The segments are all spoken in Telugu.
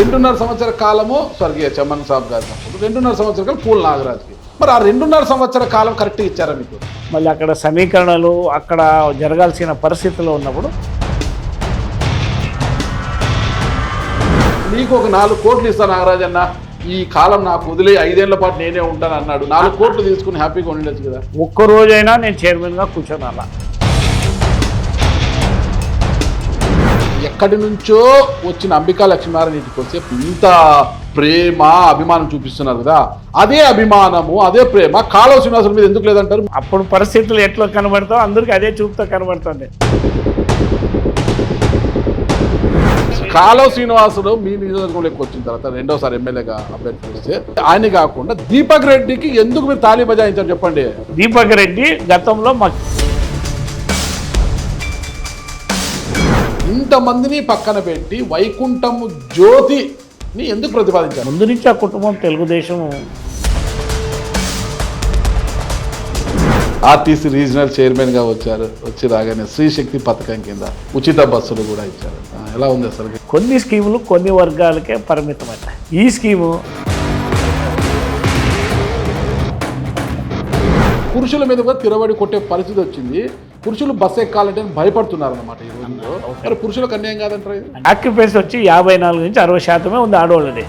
రెండున్నర సంవత్సర కాలము స్వర్గీయ చమన్ సాబ్ గారు, 2.5 సంవత్సర కాలం పూల నాగరాజ్కి. మరి ఆ 2.5 సంవత్సర కాలం కరెక్ట్గా ఇచ్చారా మీకు? మళ్ళీ అక్కడ సమీకరణలు అక్కడ జరగాల్సిన పరిస్థితుల్లో ఉన్నప్పుడు నీకు ఒక 4 కోట్లు ఇస్తా నాగరాజ్ అన్న, ఈ కాలం నాకు వదిలే 5 ఏళ్ల పాటు నేనే ఉంటాను అన్నాడు. 4 కోట్లు తీసుకుని హ్యాపీగా ఉండొచ్చు కదా. ఒక్కరోజైనా నేను చైర్మన్గా కూర్చోనాలా. ఎక్కడి నుంచో వచ్చిన అంబికా లక్ష్మీనారాయణ ఇంటికి వచ్చే ఇంత ప్రేమ అభిమానం చూపిస్తున్నారు కదా, అదే అభిమానము అదే ప్రేమ కాలువ శ్రీనివాసుల మీద ఎందుకు లేదంటారు? అప్పుడు పరిస్థితులు ఎట్లా కనబడతావు అందరికీ అదే చూపుతో కనబడుతుంది. కాలువ శ్రీనివాసులు మీ నియోజకవర్గంలోకి వచ్చిన తర్వాత 2వసారి ఎమ్మెల్యేగా అభ్యర్థి చేస్తే ఆయన కాకుండా దీపక్ రెడ్డికి ఎందుకు మీరు తాళీ బజాయించారు చెప్పండి? దీపక్ రెడ్డి గతంలో ఇంతమందిని పక్కన పెట్టి వైకుంఠము జ్యోతిని ఎందుకు ప్రతిపాదించారు? ముందు నుంచి ఆ కుటుంబం తెలుగుదేశం. ఆర్టీసీ రీజనల్ చైర్మన్గా వచ్చారు. వచ్చి రాగానే శ్రీశక్తి పథకం కింద ఉచిత బస్సులు కూడా ఇచ్చారు. ఎలా ఉంది అసలు? కొన్ని స్కీములు కొన్ని వర్గాలకే పరిమితమవుతాయి. ఈ స్కీము పురుషుల మీద కూడా తిరబడి కొట్టే పరిస్థితి వచ్చింది. పురుషులు బస్సు ఎక్కాలంటే భయపడుతున్నారు అన్నమాట ఈ రోజుల్లో. మరి పురుషులకు అన్యాయం కాదంటారు. ఆక్యుపెన్సీ వచ్చి 54 నుంచి 60% ఉంది ఆడవాళ్ళది.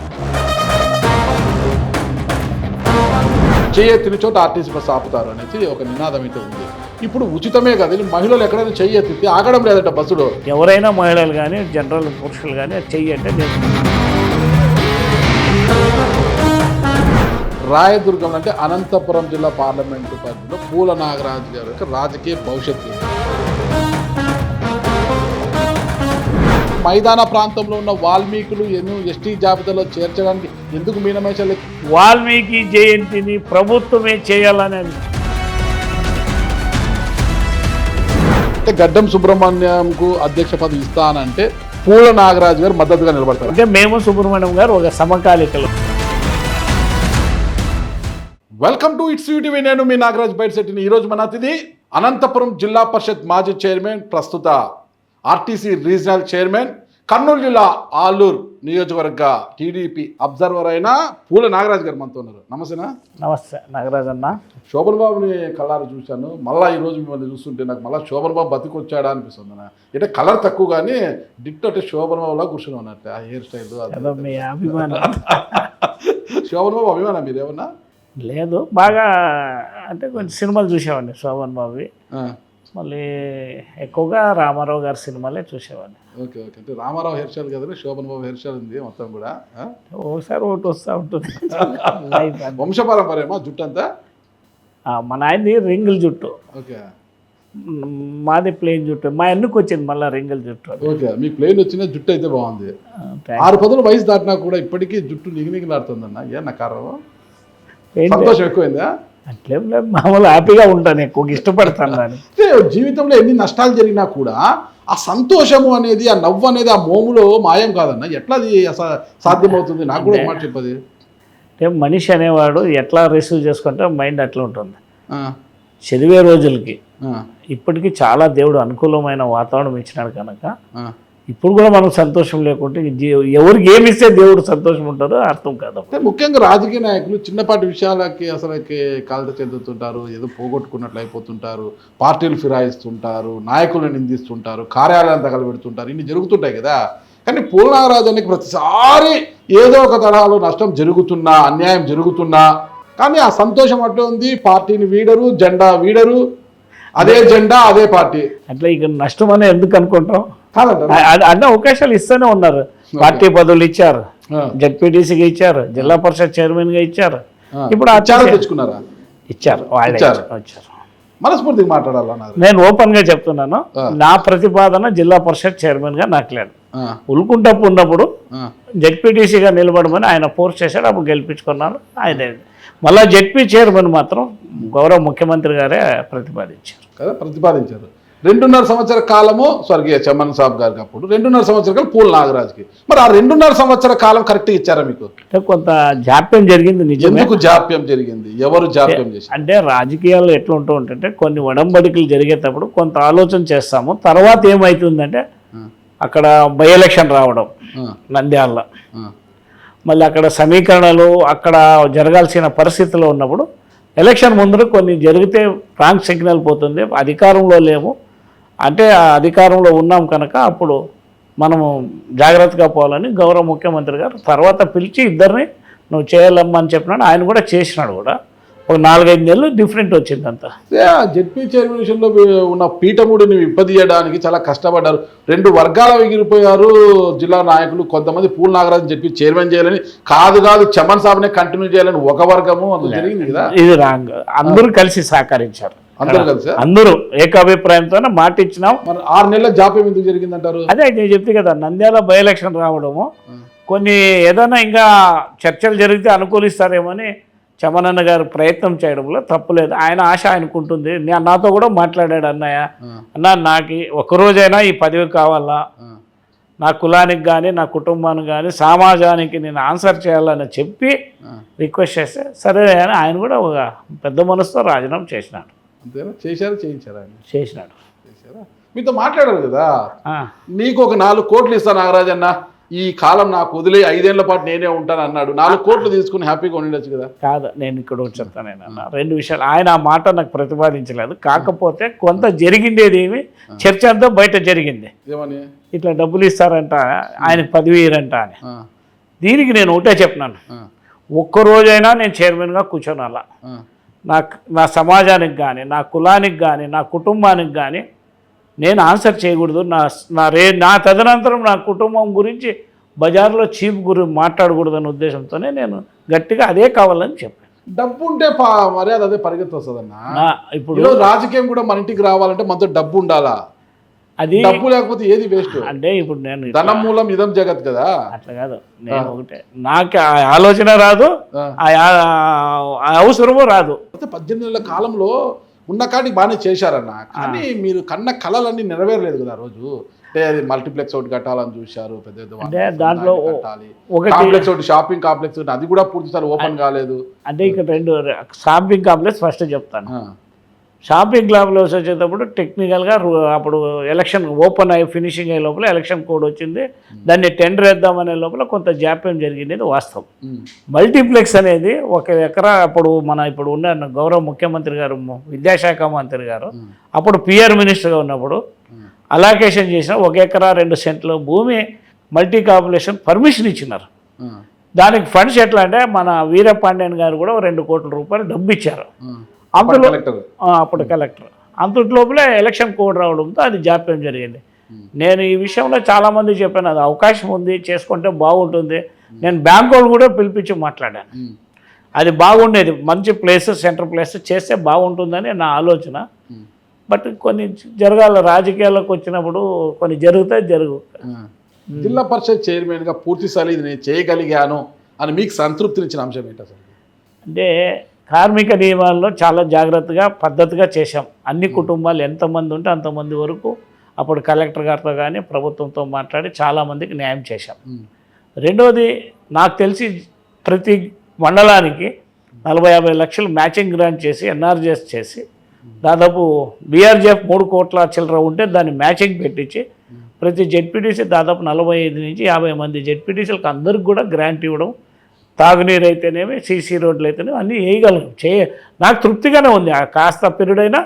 చెయ్యెత్తిన చోట ఆర్టీసీ బస్సు ఆపుతారు అనేది ఒక నినాదం అయితే ఉంది. ఇప్పుడు ఉచితమే కదా, మహిళలు ఎక్కడైనా చెయ్యెత్తితే ఆగడం లేదట బస్సులో. ఎవరైనా మహిళలు కానీ జనరల్ పురుషులు కానీ చెయ్యంటే రాయదుర్గం అంటే అనంతపురం జిల్లా పార్లమెంటు పరిధిలో పూల నాగరాజు గారి యొక్క రాజకీయ భవిష్యత్తు. మైదాన ప్రాంతంలో ఉన్న వాల్మీకులు ఎస్టీ జాబితాలో చేర్చడానికి ఎందుకు మీనమేషాలు? వాల్మీకి జయంతిని ప్రభుత్వమే చేయాలనేది. అంటే గడ్డం సుబ్రహ్మణ్యంకు అధ్యక్ష పదవి ఇస్తానంటే పూల నాగరాజు గారు మద్దతుగా నిలబడతారు. అంటే మేము సుబ్రహ్మణ్యం గారు ఒక సమకాలికలు. Welcome to its UTV. నేను మీ నాగరాజ్ బైట్సెట్టిని. ఈరోజు మన అతిథి అనంతపురం జిల్లా పరిషత్ మాజీ చైర్మన్, ప్రస్తుత ఆర్టీసీ రీజనల్ చైర్మన్, కర్నూలు జిల్లా ఆలూరు నియోజకవర్గ టీడీపీ అబ్జర్వర్ అయిన పూల నాగరాజు గారు మనతో ఉన్నారు. నమస్తేనా? నమస్తే నాగరాజ్ అన్న. శోభన్ బాబుని కలర్ చూశాను, మళ్ళీ ఈరోజు మిమ్మల్ని చూస్తుంటే నాకు మళ్ళీ శోభన్ బాబు బతికొచ్చాడా అనిపిస్తుంది. అంటే కలర్ తక్కువ కానీ డిట్ అంటే శోభన్ బాబులా కూర్చొని ఉన్నట్టు ఆ హెయిర్ స్టైల్. మీ అభిమానం. శోభన్ బాబు అభిమానం మీరు ఏమన్నా? లేదు, బాగా అంటే కొంచెం సినిమాలు చూసేవాడిని శోభన్ బాబువి. మళ్ళీ ఎక్కువగా రామారావు గారి సినిమాలే చూసేవాడిని. Okay okay. అంటే రామారావు హెయిర్ స్టైల్ కదా, శోభన్ బాబు హెయిర్ స్టైల్ ఉంది మొత్తం కూడా. ఒకసారి ఒకటి వస్తూ ఉంటుంది. వంశపారంపర్యమా జుట్టు అంతా? మా నాయనది రింగుల జుట్టు. ఓకే. మాది ప్లెయిన్ జుట్టు. మా అన్నకు వచ్చింది మళ్ళీ రింగుల జుట్టు. ఓకే, మీ ప్లెయిన్ వచ్చిన జుట్టు అయితే బాగుంది. 6 వయసు దాటినా కూడా ఇప్పటికీ జుట్టు నిగినిగిలాడుతుందన్న. ఏ నా కారణం? సంతోషం ఎక్కువైందా? అట్లేం లేదు, మామూలు హ్యాపీగా ఉంటాను, ఎక్కువ ఇష్టపడతాను దాన్ని. జీవితంలో ఎన్ని నష్టాలు జరిగినా కూడా ఆ సంతోషము అనేది, ఆ నవ్వు అనేది ఆ మోములో మాయం కాదన్న. ఎట్లా అది సాధ్యమవుతుంది? నాకు కూడా మాట చెప్పది. అంటే మనిషి అనేవాడు ఎట్లా రిసీవ్ చేసుకుంటే మైండ్ అట్లా ఉంటుంది. చదివే రోజులకి ఇప్పటికీ చాలా దేవుడు అనుకూలమైన వాతావరణం ఇచ్చినాడు కనుక ఇప్పుడు కూడా మనం సంతోషం లేకుంటే ఎవరికి ఏమి ఇస్తే దేవుడు సంతోషం ఉంటారో అర్థం కాదు. ముఖ్యంగా రాజకీయ నాయకులు చిన్నపాటి విషయాలకి అసలుకి కాల్త చెందుతుంటారు, ఏదో పోగొట్టుకున్నట్లు అయిపోతుంటారు, పార్టీలు ఫిరాయిస్తుంటారు, నాయకులను నిందిస్తుంటారు, కార్యాలయాన్ని తగలబెడుతుంటారు, ఇన్ని జరుగుతుంటాయి కదా. కానీ పూల నాగరాజానికి ప్రతిసారి ఏదో ఒక తరహాలో నష్టం జరుగుతున్నా, అన్యాయం జరుగుతున్నా కానీ ఆ సంతోషం అట్లే ఉంది. పార్టీని వీడరు, జెండా వీడరు, అదే జెండా అదే పార్టీ. అట్లా ఇక నష్టం అనే ఎందుకు అనుకుంటాం? కాదంట, అన్ని అవకాశాలు ఇస్తూనే ఉన్నారు. పార్టీ పదవులు ఇచ్చారు, జెడ్పీటీసీగా ఇచ్చారు, జిల్లా పరిషత్ చైర్మన్గా ఇచ్చారు. ఇప్పుడు తెచ్చుకున్నారా? ఇచ్చారు, వాళ్ళే వచ్చారు. మనస్ఫూర్తిగా మాట్లాడాలన్నారు. నేను ఓపెన్ గా చెప్తున్నాను, నా ప్రతిపాదన జిల్లా పరిషత్ చైర్మన్ గా నాకు లేదు. ఉల్కుంటప్పు ఉన్నప్పుడు జెడ్పీటీసీగా నిలబడమని ఆయన ఫోర్స్ చేశాడు, అప్పుడు గెలిపించుకున్నాను. ఆయన మళ్ళా జెడ్పీ చైర్మన్ మాత్రం గౌరవ ముఖ్యమంత్రి గారే ప్రతిపాదించారు కదా. ప్రతిపాదించారు. 2.5 సంవత్సర కాలము స్వర్గీయ చమన్ సాబ్ గారికి, అప్పుడు 2.5 సంవత్సర కాలం పూల నాగరాజ్కి. మరి ఆ 2.5 సంవత్సర కాలం కరెక్ట్గా ఇచ్చారా మీకు? కొంత జాప్యం జరిగింది. నిజమే. ఎందుకు జాప్యం జరిగింది? ఎవరు జాప్యం చేశారు? అంటే రాజకీయాల్లో ఎట్లా ఉంటూ ఉంటుంటే కొన్ని ఒడంబడికలు జరిగేటప్పుడు కొంత ఆలోచన చేస్తాము, తర్వాత ఏమవుతుందంటే అక్కడ బై ఎలక్షన్ రావడం నంద్యాల, మళ్ళీ అక్కడ సమీకరణలు అక్కడ జరగాల్సిన పరిస్థితిలో ఉన్నప్పుడు ఎలక్షన్ ముందర కొన్ని జరిగితే రాంగ్ సిగ్నల్ పోతుంది, అధికారంలో లేము అంటే ఆ అధికారంలో ఉన్నాం కనుక అప్పుడు మనము జాగ్రత్తగా పోవాలని గౌరవ ముఖ్యమంత్రి గారు తర్వాత పిలిచి ఇద్దరిని నువ్వు చేయాలమ్మా అని చెప్పినాడు. ఆయన కూడా చేసినాడు కూడా. ఒక 4-5 నెలలు డిఫరెంట్ వచ్చింది అంతా. జెడ్పీ చైర్మన్ విషయంలో ఉన్న పీఠముడిని విప్పదీయడానికి చాలా కష్టపడ్డారు. 2 వర్గాల ఎగిరిపోయారు జిల్లా నాయకులు. కొంతమంది పూల నాగరాజు జెడ్పీ చైర్మన్ చేయాలని, కాదు చమన్ సాబ్నే కంటిన్యూ చేయాలని ఒక వర్గము. అందులో జరిగింది కదా, ఇది రాంగ్. అందరూ కలిసి సహకరించారు, అందరూ కలిసి అందరూ ఏకాభిప్రాయంతోనే మాట ఇచ్చినాం. మరి 6 నెలల జాప్యం ఎందుకు జరిగిందంటారు? అదే నేను చెప్తే కదా, నంద్యాల బై ఎలక్షన్ రావడము కొన్ని ఏదైనా ఇంకా చర్చలు జరిగితే అనుకూలిస్తారేమో అని చమనన్న గారు ప్రయత్నం చేయడంలో తప్పులేదు. ఆయన ఆశ ఆయనకుంటుంది. నాతో కూడా మాట్లాడాడు, అన్నయ్య అన్న నాకు ఒక్కరోజైనా ఈ పదవి కావాలా, నా కులానికి కానీ నా కుటుంబానికి కానీ సమాజానికి నేను ఆన్సర్ చేయాలని చెప్పి రిక్వెస్ట్ చేస్తే సరే అని ఆయన కూడా ఒక పెద్ద మనసుతో రాజీనామా చేసినాడు. అంతేనా? చేయించారా? చేసినాడు. మీతో మాట్లాడారు కదా, నీకు ఒక 4 కోట్లు ఇస్తాను నాగరాజన్న, ఈ కాలం నాకు వదిలే 5 ఏళ్ల పాటు నేనే ఉంటాను అన్నాడు. 4 కోట్లు తీసుకుని హ్యాపీగా ఉండొచ్చు కదా. కాదు, నేను ఇక్కడ చెప్తాను. నేను 2 విషయాలు. ఆయన ఆ మాట నాకు ప్రతిపాదించలేదు. కాకపోతే కొంత జరిగిండేది ఏమి చర్చ అంతా బయట జరిగింది. ఏమని? ఇట్లా డబ్బులు ఇస్తారంట, ఆయనకు పదవి ఇయ్యరంట అని. దీనికి నేను ఒకటే చెప్పినాను, ఒక్కరోజైనా నేను చైర్మన్గా కూర్చోనాలా, నా సమాజానికి కానీ నా కులానికి కానీ నా కుటుంబానికి కానీ నేను ఆన్సర్ చేయకూడదు. నా తదనంతరం నా కుటుంబం గురించి బజార్లో చీప్ గురించి మాట్లాడకూడదు అనే ఉద్దేశంతోనే నేను గట్టిగా అదే కావాలని చెప్పాను. డబ్బు ఉంటే మర్యాద అదే పరిగెత్తి వస్తుందన్న. ఇప్పుడు రాజకీయం కూడా మన ఇంటికి రావాలంటే మనతో డబ్బు ఉండాలా. అది డబ్బు లేకపోతే ఏది వేస్ట్. అంటే ఇప్పుడు నేను ధనం మూలం ఇదం జగత్ కదా. అట్లా కాదు, నేను ఒకటే, నాకు ఆలోచన రాదు, అవసరమూ రాదు. 18 నెలల కాలంలో ఉన్న కాడికి బాగానే చేశారన్న, కానీ మీరు కన్న కళలన్నీ నెరవేరలేదు కదా. రోజు అంటే అది మల్టీప్లెక్స్ ఒకటి కట్టాలని చూశారు, పెద్ద దాంట్లో కాంప్లెక్స్ ఒకటి, షాపింగ్ కాంప్లెక్స్ ఒకటి, అది కూడా పూర్తిసారి ఓపెన్ కాలేదు. అంటే ఇక్కడ 2 షాపింగ్ కాంప్లెక్స్ ఫస్ట్ చెప్తాను. షాపింగ్ కాంప్లెక్స్ వచ్చేటప్పుడు టెక్నికల్గా అప్పుడు ఎలక్షన్ ఓపెన్ అయ్యి ఫినిషింగ్ అయ్యే లోపల ఎలక్షన్ కోడ్ వచ్చింది, దాన్ని టెండర్ వేద్దామనే లోపల కొంత జాప్యం జరిగింది, వాస్తవం. మల్టీప్లెక్స్ అనేది 1 ఎకరా అప్పుడు ఇప్పుడు ఉన్న గౌరవ ముఖ్యమంత్రి గారు, విద్యాశాఖ మంత్రి గారు అప్పుడు పిఆర్ మినిస్టర్గా ఉన్నప్పుడు అలాకేషన్ చేసిన 1 ఎకరా 2 సెంట్ల భూమి మల్టీ కాంప్లెక్షన్ పర్మిషన్ ఇచ్చినారు. దానికి ఫండ్స్ ఎట్లా అంటే మన వీరపాండ్యన్ గారు కూడా 2 కోట్ల రూపాయలు డబ్బు ఇచ్చారు. అందులో అప్పుడు కలెక్టర్ అంతట్లోపలే ఎలక్షన్ కోడ్ రావడంతో అది జాప్యం జరిగింది. నేను ఈ విషయంలో చాలామంది చెప్పాను, అది అవకాశం ఉంది, చేసుకుంటే బాగుంటుంది. నేను బ్యాంక్ వాళ్ళు కూడా పిలిపించి మాట్లాడాను. అది బాగుండేది, మంచి ప్లేస్, సెంటర్ ప్లేస్ చేస్తే బాగుంటుందని నా ఆలోచన. బట్ కొన్ని జరగాలి, రాజకీయాల్లోకి వచ్చినప్పుడు కొన్ని జరుగు. జిల్లా పరిషత్ చైర్మన్గా పూర్తిస్థాయి ఇది నేను చేయగలిగాను అని మీకు సంతృప్తినిచ్చిన అంశం ఏంటి అసలు? అంటే కార్మిక నియమాల్లో చాలా జాగ్రత్తగా పద్ధతిగా చేశాం. అన్ని కుటుంబాలు ఎంతమంది ఉంటే అంతమంది వరకు అప్పుడు కలెక్టర్ గారితో కానీ ప్రభుత్వంతో మాట్లాడి చాలామందికి న్యాయం చేశాం. రెండవది, నాకు తెలిసి ప్రతి మండలానికి 40-50 లక్షలు మ్యాచింగ్ గ్రాంట్ చేసి ఎన్ఆర్జిఎస్ చేసి దాదాపు బీఆర్జీఎఫ్ 3 కోట్ల చిల్లర ఉంటే దాన్ని మ్యాచింగ్ పెట్టించి ప్రతి జెడ్పీటీసీ దాదాపు 45 నుంచి 50 మంది జెడ్పీటీసీలకు అందరికి కూడా గ్రాంట్ ఇవ్వడం, తాగునీరు అయితేనేమి, సీసీ రోడ్లు అయితేనేమి అన్నీ వేయగలం. నాకు తృప్తిగానే ఉంది. కాస్త పీరియడ్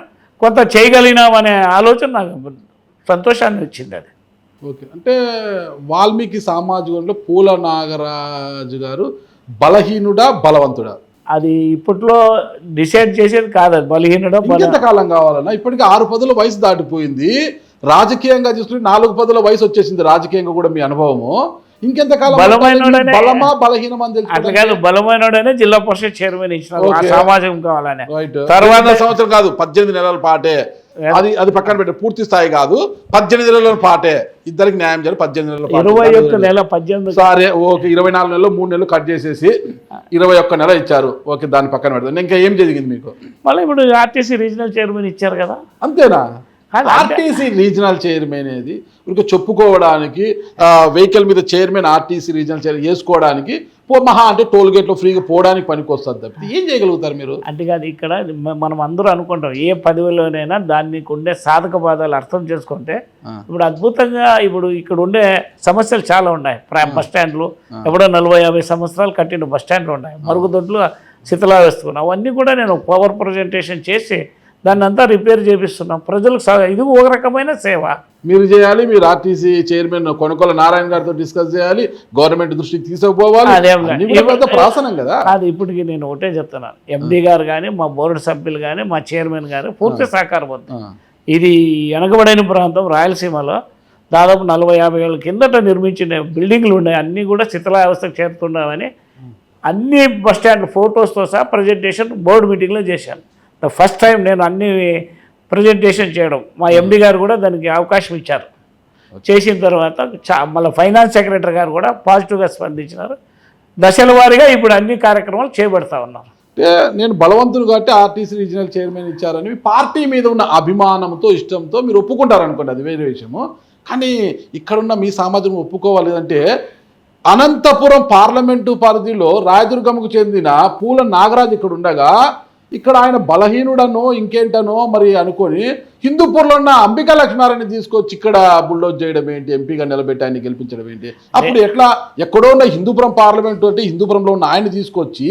కొంత చేయగలిగినామనే ఆలోచన నాకు సంతోషాన్ని ఇచ్చింది. అది ఓకే. అంటే వాల్మీకి సామాజికంలో పూల నాగరాజు గారు బలహీనుడా బలవంతుడా? అది ఇప్పట్లో డిసైడ్ చేసేది కాదు. అది బలహీనుడా ఎంతకాలం కావాలన్నా? ఇప్పటికీ 6 పదుల వయసు దాటిపోయింది. రాజకీయంగా చూసుకుంటే 4 పదుల వయసు వచ్చేసింది. రాజకీయంగా కూడా మీ అనుభవము ఇంకెంతకాలం? బలమా బలహీనం అని తెలుసు. అట్లా కాదు, బలమైనడనే జిల్లా పరిషత్ చైర్మన్ ఇచ్చిన సామాజికం కావాలని. తర్వాత సంవత్సరం కాదు, 18 నెలల పాటే. అది పక్కన పెట్టే పూర్తి స్థాయి కాదు, 18 నెలల పాటే. ఇద్దరికి న్యాయం చేయాలి. 18 నెలల 21 నెల 18 సరే ఓకే. 24 నెలలు 3 నెలలు కట్ చేసేసి 21 నెల ఇచ్చారు. ఓకే, దాన్ని పక్కన పెడతాను. ఇంకా ఏం జరిగింది మీకు? మళ్ళీ ఇప్పుడు ఆర్టీసీ రీజనల్ చైర్మన్ ఇచ్చారు కదా. అంతేనా? ఆర్టీసీ రీజనల్ చైర్మన్ అనేది చెప్పుకోవడానికి, వెహికల్ మీద చైర్మన్ ఆర్టీసీ రీజనల్ చైర్మన్ వేసుకోవడానికి మహా అంటే టోల్ గేట్లో ఫ్రీగా పోవడానికి పనికి వస్తుంది తప్పితే ఏం చేయగలుగుతారు మీరు? అంటే కాదు, ఇక్కడ మనం అందరూ అనుకుంటాం ఏ పదవిలోనైనా దానికి ఉండే సాధక బాధలు అర్థం చేసుకుంటే ఇప్పుడు అద్భుతంగా ఇప్పుడు ఇక్కడ ఉండే సమస్యలు చాలా ఉన్నాయి. బస్ స్టాండ్లు ఎప్పుడో 40-50 సంవత్సరాలు కట్టిన బస్ స్టాండ్లు ఉన్నాయి, మరుగుదొడ్లు శిథిలావస్థలు, అవన్నీ కూడా నేను పవర్ ప్రజెంటేషన్ చేసి దాన్ని అంతా రిపేర్ చేపిస్తున్నాం. ప్రజలకు ఇది ఒక రకమైన సేవ మీరు చేయాలి. మీరు ఆర్టీసీ చైర్మన్ కొనకొల నారాయణ గారితో డిస్కస్ చేయాలి, గవర్నమెంట్ దృష్టికి తీసుకుపోవాలి. ప్రాసనం కదా అది. ఇప్పటికి నేను ఒకటే చెప్తున్నాను, ఎండి గారు కానీ మా బోర్డు సభ్యులు కానీ మా చైర్మన్ గారు పూర్తి సహకారం అవుతుంది. ఇది వెనకబడిన ప్రాంతం రాయలసీమలో దాదాపు 40-50 ఏళ్ళ కిందట నిర్మించిన బిల్డింగ్లు ఉన్నాయి, అన్నీ కూడా శిథిలావస్థకు చేరుతున్నామని అన్ని బస్ స్టాండ్ ఫొటోస్తో సహా ప్రజెంటేషన్ బోర్డు మీటింగ్లో చేశాను. ఫస్ట్ టైం నేను అన్ని ప్రజెంటేషన్ చేయడం, మా ఎండి గారు కూడా దానికి అవకాశం ఇచ్చారు. చేసిన తర్వాత మళ్ళీ ఫైనాన్స్ సెక్రటరీ గారు కూడా పాజిటివ్గా స్పందించినారు. దశల వారీగా ఇప్పుడు అన్ని కార్యక్రమాలు చేపడతా ఉన్నారు. నేను బలవంతులు కాబట్టి ఆర్టీసీ రీజనల్ చైర్మన్ ఇచ్చారని పార్టీ మీద ఉన్న అభిమానంతో ఇష్టంతో మీరు ఒప్పుకుంటారనుకోండి, అది వేరే విషయము. కానీ ఇక్కడున్న మీ సామాజికం ఒప్పుకోవాలి అంటే అనంతపురం పార్లమెంటు పరిధిలో రాయదుర్గంకు చెందిన పూల నాగరాజు ఇక్కడ ఉండగా ఇక్కడ ఆయన బలహీనుడనో ఇంకేంటనో మరి అనుకొని హిందూపూర్లో ఉన్న అంబికా లక్ష్మీనారాయణ తీసుకొచ్చి ఇక్కడ బుల్డోజ్ చేయడం ఏంటి, ఎంపీగా నిలబెట్టి ఆయన గెలిపించడం ఏంటి? అప్పుడు ఎట్లా ఎక్కడో ఉన్న హిందూపురం పార్లమెంటు అంటే హిందూపురంలో ఉన్న ఆయన తీసుకొచ్చి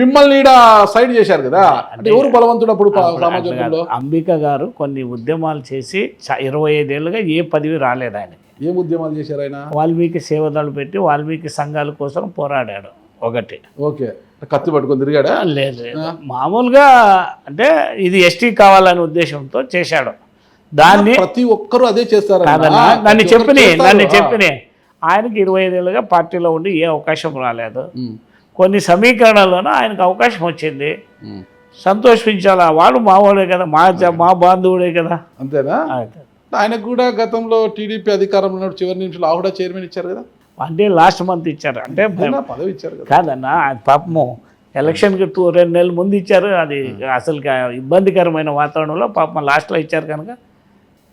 మిమ్మల్ని ఈడ సైడ్ చేశారు కదా, అంటే ఎవరు బలవంతుడు అప్పుడు సమాజంలో? అంబికా గారు కొన్ని ఉద్యమాలు చేసి 25 ఏళ్ళుగా ఏ పదవి రాలేదు ఆయనకి. ఏం ఉద్యమాలు చేశారు ఆయన? వాల్మీకి సేవదళం పెట్టి వాల్మీకి సంఘాల కోసం పోరాడాడు ఒకటి. ఓకే, కత్తి పట్టుకొని తిరిగాడా? లేదు, మామూలుగా అంటే ఇది ఎస్టీ కావాలనే ఉద్దేశంతో చేశాడు. దాన్ని ప్రతి ఒక్కరూ అదే చేస్తారు. నన్ను చెప్పినే ఆయనకి 25 ఏళ్ళుగా పార్టీలో ఉండి ఏ అవకాశం రాలేదు. కొన్ని సమీకరణలోనూ ఆయనకు అవకాశం వచ్చింది, సంతోషించాలా. వాడు మావాడే కదా, మా బాంధవుడే కదా. అంతేనా? ఆయనకు కూడా గతంలో టీడీపీ అధికారంలో ఉన్నప్పుడు చివరి నిమిషంలో ఆవిడ చైర్మన్ ఇచ్చారు కదా, అంటే లాస్ట్ మంత్ ఇచ్చారు. అంటే పదవి ఇచ్చారు కదా. కాదన్నా, పాపము ఎలక్షన్కి 2 నెలల ముందు ఇచ్చారు. అది అసలు ఇబ్బందికరమైన వాతావరణంలో పాపం లాస్ట్లో ఇచ్చారు కనుక.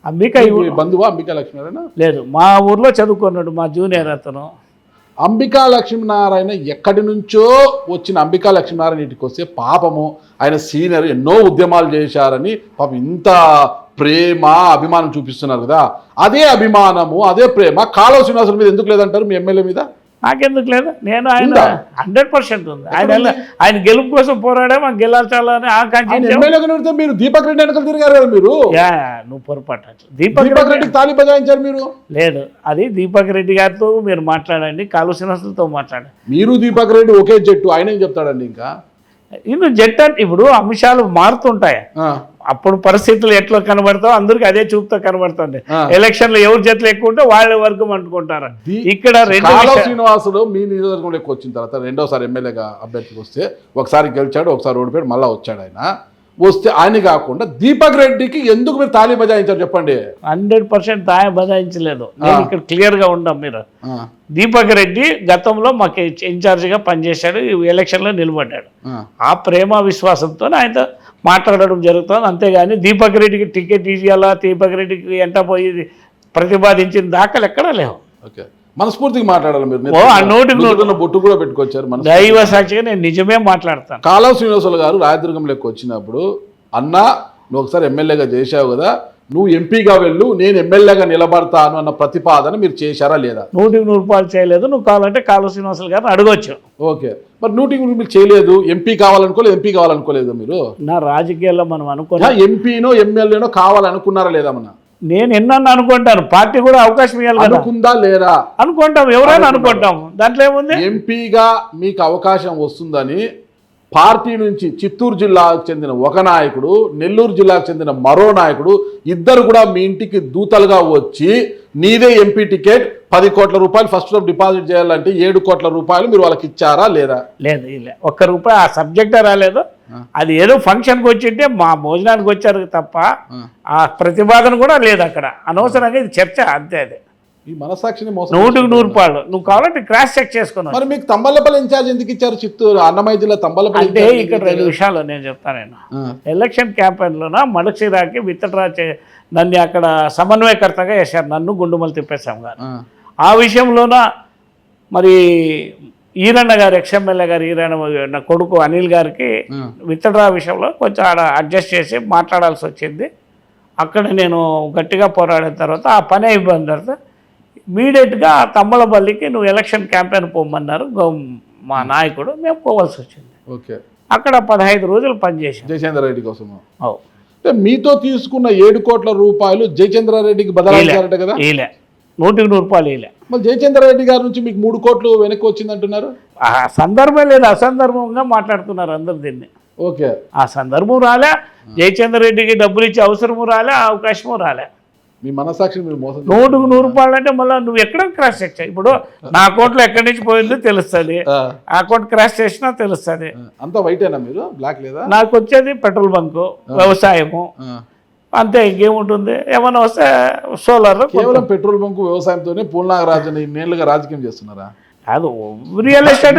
అంబికా బంధువా అంబికా లక్ష్మీనారాయణ? లేదు, మా ఊర్లో చదువుకున్నాడు, మా జూనియర్ అతను. అంబికా లక్ష్మీనారాయణ ఎక్కడి నుంచో వచ్చిన అంబికా లక్ష్మీనారాయణ ఇంటికి వస్తే పాపము ఆయన సీనియర్, ఎన్నో ఉద్యమాలు చేశారని పాపం ఇంత ప్రేమ అభిమానం చూపిస్తున్నారు కదా. అదే అభిమానము అదే ప్రేమ కాలువ శ్రీనివాసుల మీద ఎందుకు లేదంటారు మీ ఎమ్మెల్యే మీద? నాకెందుకు లేదు? నేను ఆయన 100% ఉంది. ఆయన గెలుపు కోసం పోరాడే, మాకు గెలాల్చాలని ఆకాంక్ష. మీరు దీపక్ రెడ్డి వెనకాల తిరిగారు కదా మీరు. నువ్వు పొరపాటు. దీపక్ రెడ్డికి తాళి బజాయించారు మీరు. లేదు, అది దీపక్ రెడ్డి గారితో మీరు మాట్లాడండి, కాలువ శ్రీనివాసులతో మాట్లాడండి. మీరు దీపక్ రెడ్డి ఒకే జట్టు, ఆయన ఏం చెప్తాడండి? ఇంకా ఇನ್ನು జట్టు అంటే ఇప్పుడు అంశాలు మారుతుంటాయి. అప్పుడు పరిస్థితులు ఎట్లా కనబడతావు అందరికి అదే చూపుతో కనబడుతుంది. ఎలక్షన్లో ఎవరు జట్లు ఎక్కువ ఉంటే వాళ్ళ వర్గం అంటుకుంటారు. ఇక్కడ శ్రీనివాసులు మీ నియోజకవర్గంలోకి వచ్చిన తర్వాత రెండోసారి ఎమ్మెల్యేగా అభ్యర్థికి వస్తే ఒకసారి గెలిచాడు, ఒకసారి ఓడిపోయాడు, మళ్ళీ వచ్చాడు. ఆయన వస్తే ఆయన కాకుండా దీపక్ రెడ్డికి ఎందుకు మీరు తాళి బజాయించారు చెప్పండి? 100% తాళి బజాయించలేదు. నేను ఇక్కడ క్లియర్గా ఉన్నాం. మీరు దీపక్ రెడ్డి గతంలో మాకు ఇన్ఛార్జిగా పనిచేశాడు, ఎలక్షన్లో నిలబడ్డాడు. ఆ ప్రేమ విశ్వాసంతో ఆయనతో మాట్లాడడం జరుగుతుంది. అంతేగాని దీపక్ రెడ్డికి టికెట్ ఇవ్వాలా, దీపక్ రెడ్డికి ఎంట పోయి ప్రతిపాదించిన దాఖలు ఎక్కడా లేవు. ఓకే, మనస్ఫూర్తిగా మాట్లాడాలి. మీరు బొట్టు కూడా పెట్టుకొచ్చారు. దైవ సాక్షిగా నేను నిజమే మాట్లాడతాను. కాలువ శ్రీనివాసులు గారు రాయదుర్గంలోకి వచ్చినప్పుడు అన్న నువ్వు ఒకసారి ఎమ్మెల్యేగా చేశావు కదా, నువ్వు ఎంపీగా వెళ్ళు, నేను ఎమ్మెల్యేగా నిలబడతాను అన్న ప్రతిపాదన మీరు చేశారా లేదా? 100% చేయలేదు. నువ్వు కావాలంటే కాలువ శ్రీనివాసులు గారిని అడగొచ్చు. ఓకే, మరి 100% మీరు చేయలేదు. ఎంపీ కావాలనుకోలేదు మీరు. నా రాజకీయాల్లో మనం అనుకున్నా ఎంపీనో ఎమ్మెల్యేనో కావాలనుకున్నారా లేదా? మన నేను ఎన్నన్నా అనుకుంటాను, పార్టీ కూడా అవకాశం ఇవ్వాలి. అనుకుందా లేదా? అనుకుంటాం, ఎవరైనా అనుకుంటాం. దాంట్లో ఏముంది? ఎంపీగా మీకు అవకాశం వస్తుందని పార్టీ నుంచి చిత్తూరు జిల్లాకు చెందిన ఒక నాయకుడు, నెల్లూరు జిల్లాకు చెందిన మరో నాయకుడు, ఇద్దరు కూడా మీ ఇంటికి దూతలుగా వచ్చి నీదే ఎంపీ టికెట్ 10 కోట్ల రూపాయలు ఫస్ట్ డిపాజిట్ చేయాలంటే 7 కోట్ల రూపాయలు మీరు వాళ్ళకి ఇచ్చారా లేదా? లేదు, ₹1 ఆ సబ్జెక్టే రాలేదు. అది ఏదో ఫంక్షన్కి వచ్చింటే మా భోజనానికి వచ్చారు తప్ప ఆ ప్రతిపాదన కూడా లేదు అక్కడ. అనవసరంగా ఇది చర్చ, అంతే. అది ఈ మనసాక్షిని 100% నువ్వు కావాలంటే క్రాస్ చెక్ చేసుకున్నావు. మరి మీకు తంబలపల్లి ఇన్ఛార్జ్ ఎందుకు ఇచ్చారు? చిత్తూరు అన్నమయ్య జిల్లా తంబలపల్లి అంటే ఇక్కడ 2 విషయాలు నేను చెప్తాను. ఎలక్షన్ క్యాంపెయిన్లోన మడక్సిరాకి విత్డ్రా నన్ను అక్కడ సమన్వయకర్తగా వేశారు, నన్ను గుండుమలు తిప్పేశాం గారు. ఆ విషయంలోన మరి ఈరన్న గారు ఎక్స్ఎమ్మెల్యే గారు ఈరన్న నా కొడుకు అనిల్ గారికి విత్డ్రా విషయంలో కొంచెం ఆడ అడ్జస్ట్ చేసి మాట్లాడాల్సి వచ్చింది. అక్కడ నేను గట్టిగా పోరాడిన తర్వాత ఆ పని అయిపోయిన తర్వాత ఇమీడియట్గా తమ్మలపల్లికి నువ్వు ఎలక్షన్ క్యాంపెయిన్ పోమన్నారు మా నాయకుడు, మేము పోవాల్సి వచ్చింది. ఓకే, అక్కడ 15 రోజులు పనిచేసాం జయచంద్ర రెడ్డి కోసం. మీతో తీసుకున్న 7 కోట్ల రూపాయలు జయచంద్ర రెడ్డికి బదలాయించారట కదా? ఈలే, 100కి 100 రూపాయలు ఈలే. మరి జయచంద్ర రెడ్డి గారి నుంచి మీకు 3 కోట్లు వెనక్కి వచ్చిందంటున్నారు. ఆ సందర్భం లేదు, అసందర్భంగా మాట్లాడుతున్నారు అందరు దీన్ని. ఓకే, ఆ సందర్భం రాలే, జయచంద్ర రెడ్డికి డబ్బులు ఇచ్చే అవసరము రాలే, అవకాశము రాలే. మీ మనసాక్షి మీరు మోసం 100కి 100 రూపాయలు అంటే మళ్ళీ నువ్వు ఎక్కడ క్రాస్ చెక్ చేయి. ఇప్పుడు నా అకౌంట్లో ఎక్కడి నుంచి పోయిందో తెలుస్తుంది, ఆ అకౌంట్ క్రాస్ చేసినా తెలుస్తుంది. అంతా వైటేనా మీరు, బ్లాక్ లేదా? నాకు వచ్చేది పెట్రోల్ బంకు, వ్యవసాయము, అంతే, ఇంకేముంటుంది. ఏమైనా వస్తే సోలార్. కేవలం పెట్రోల్ బంకు వ్యవసాయంతోనే పూర్ణాగరాజుని ఇన్నేళ్ళుగా రాజకీయం చేస్తున్నారా? అది రియల్ ఎస్టేట్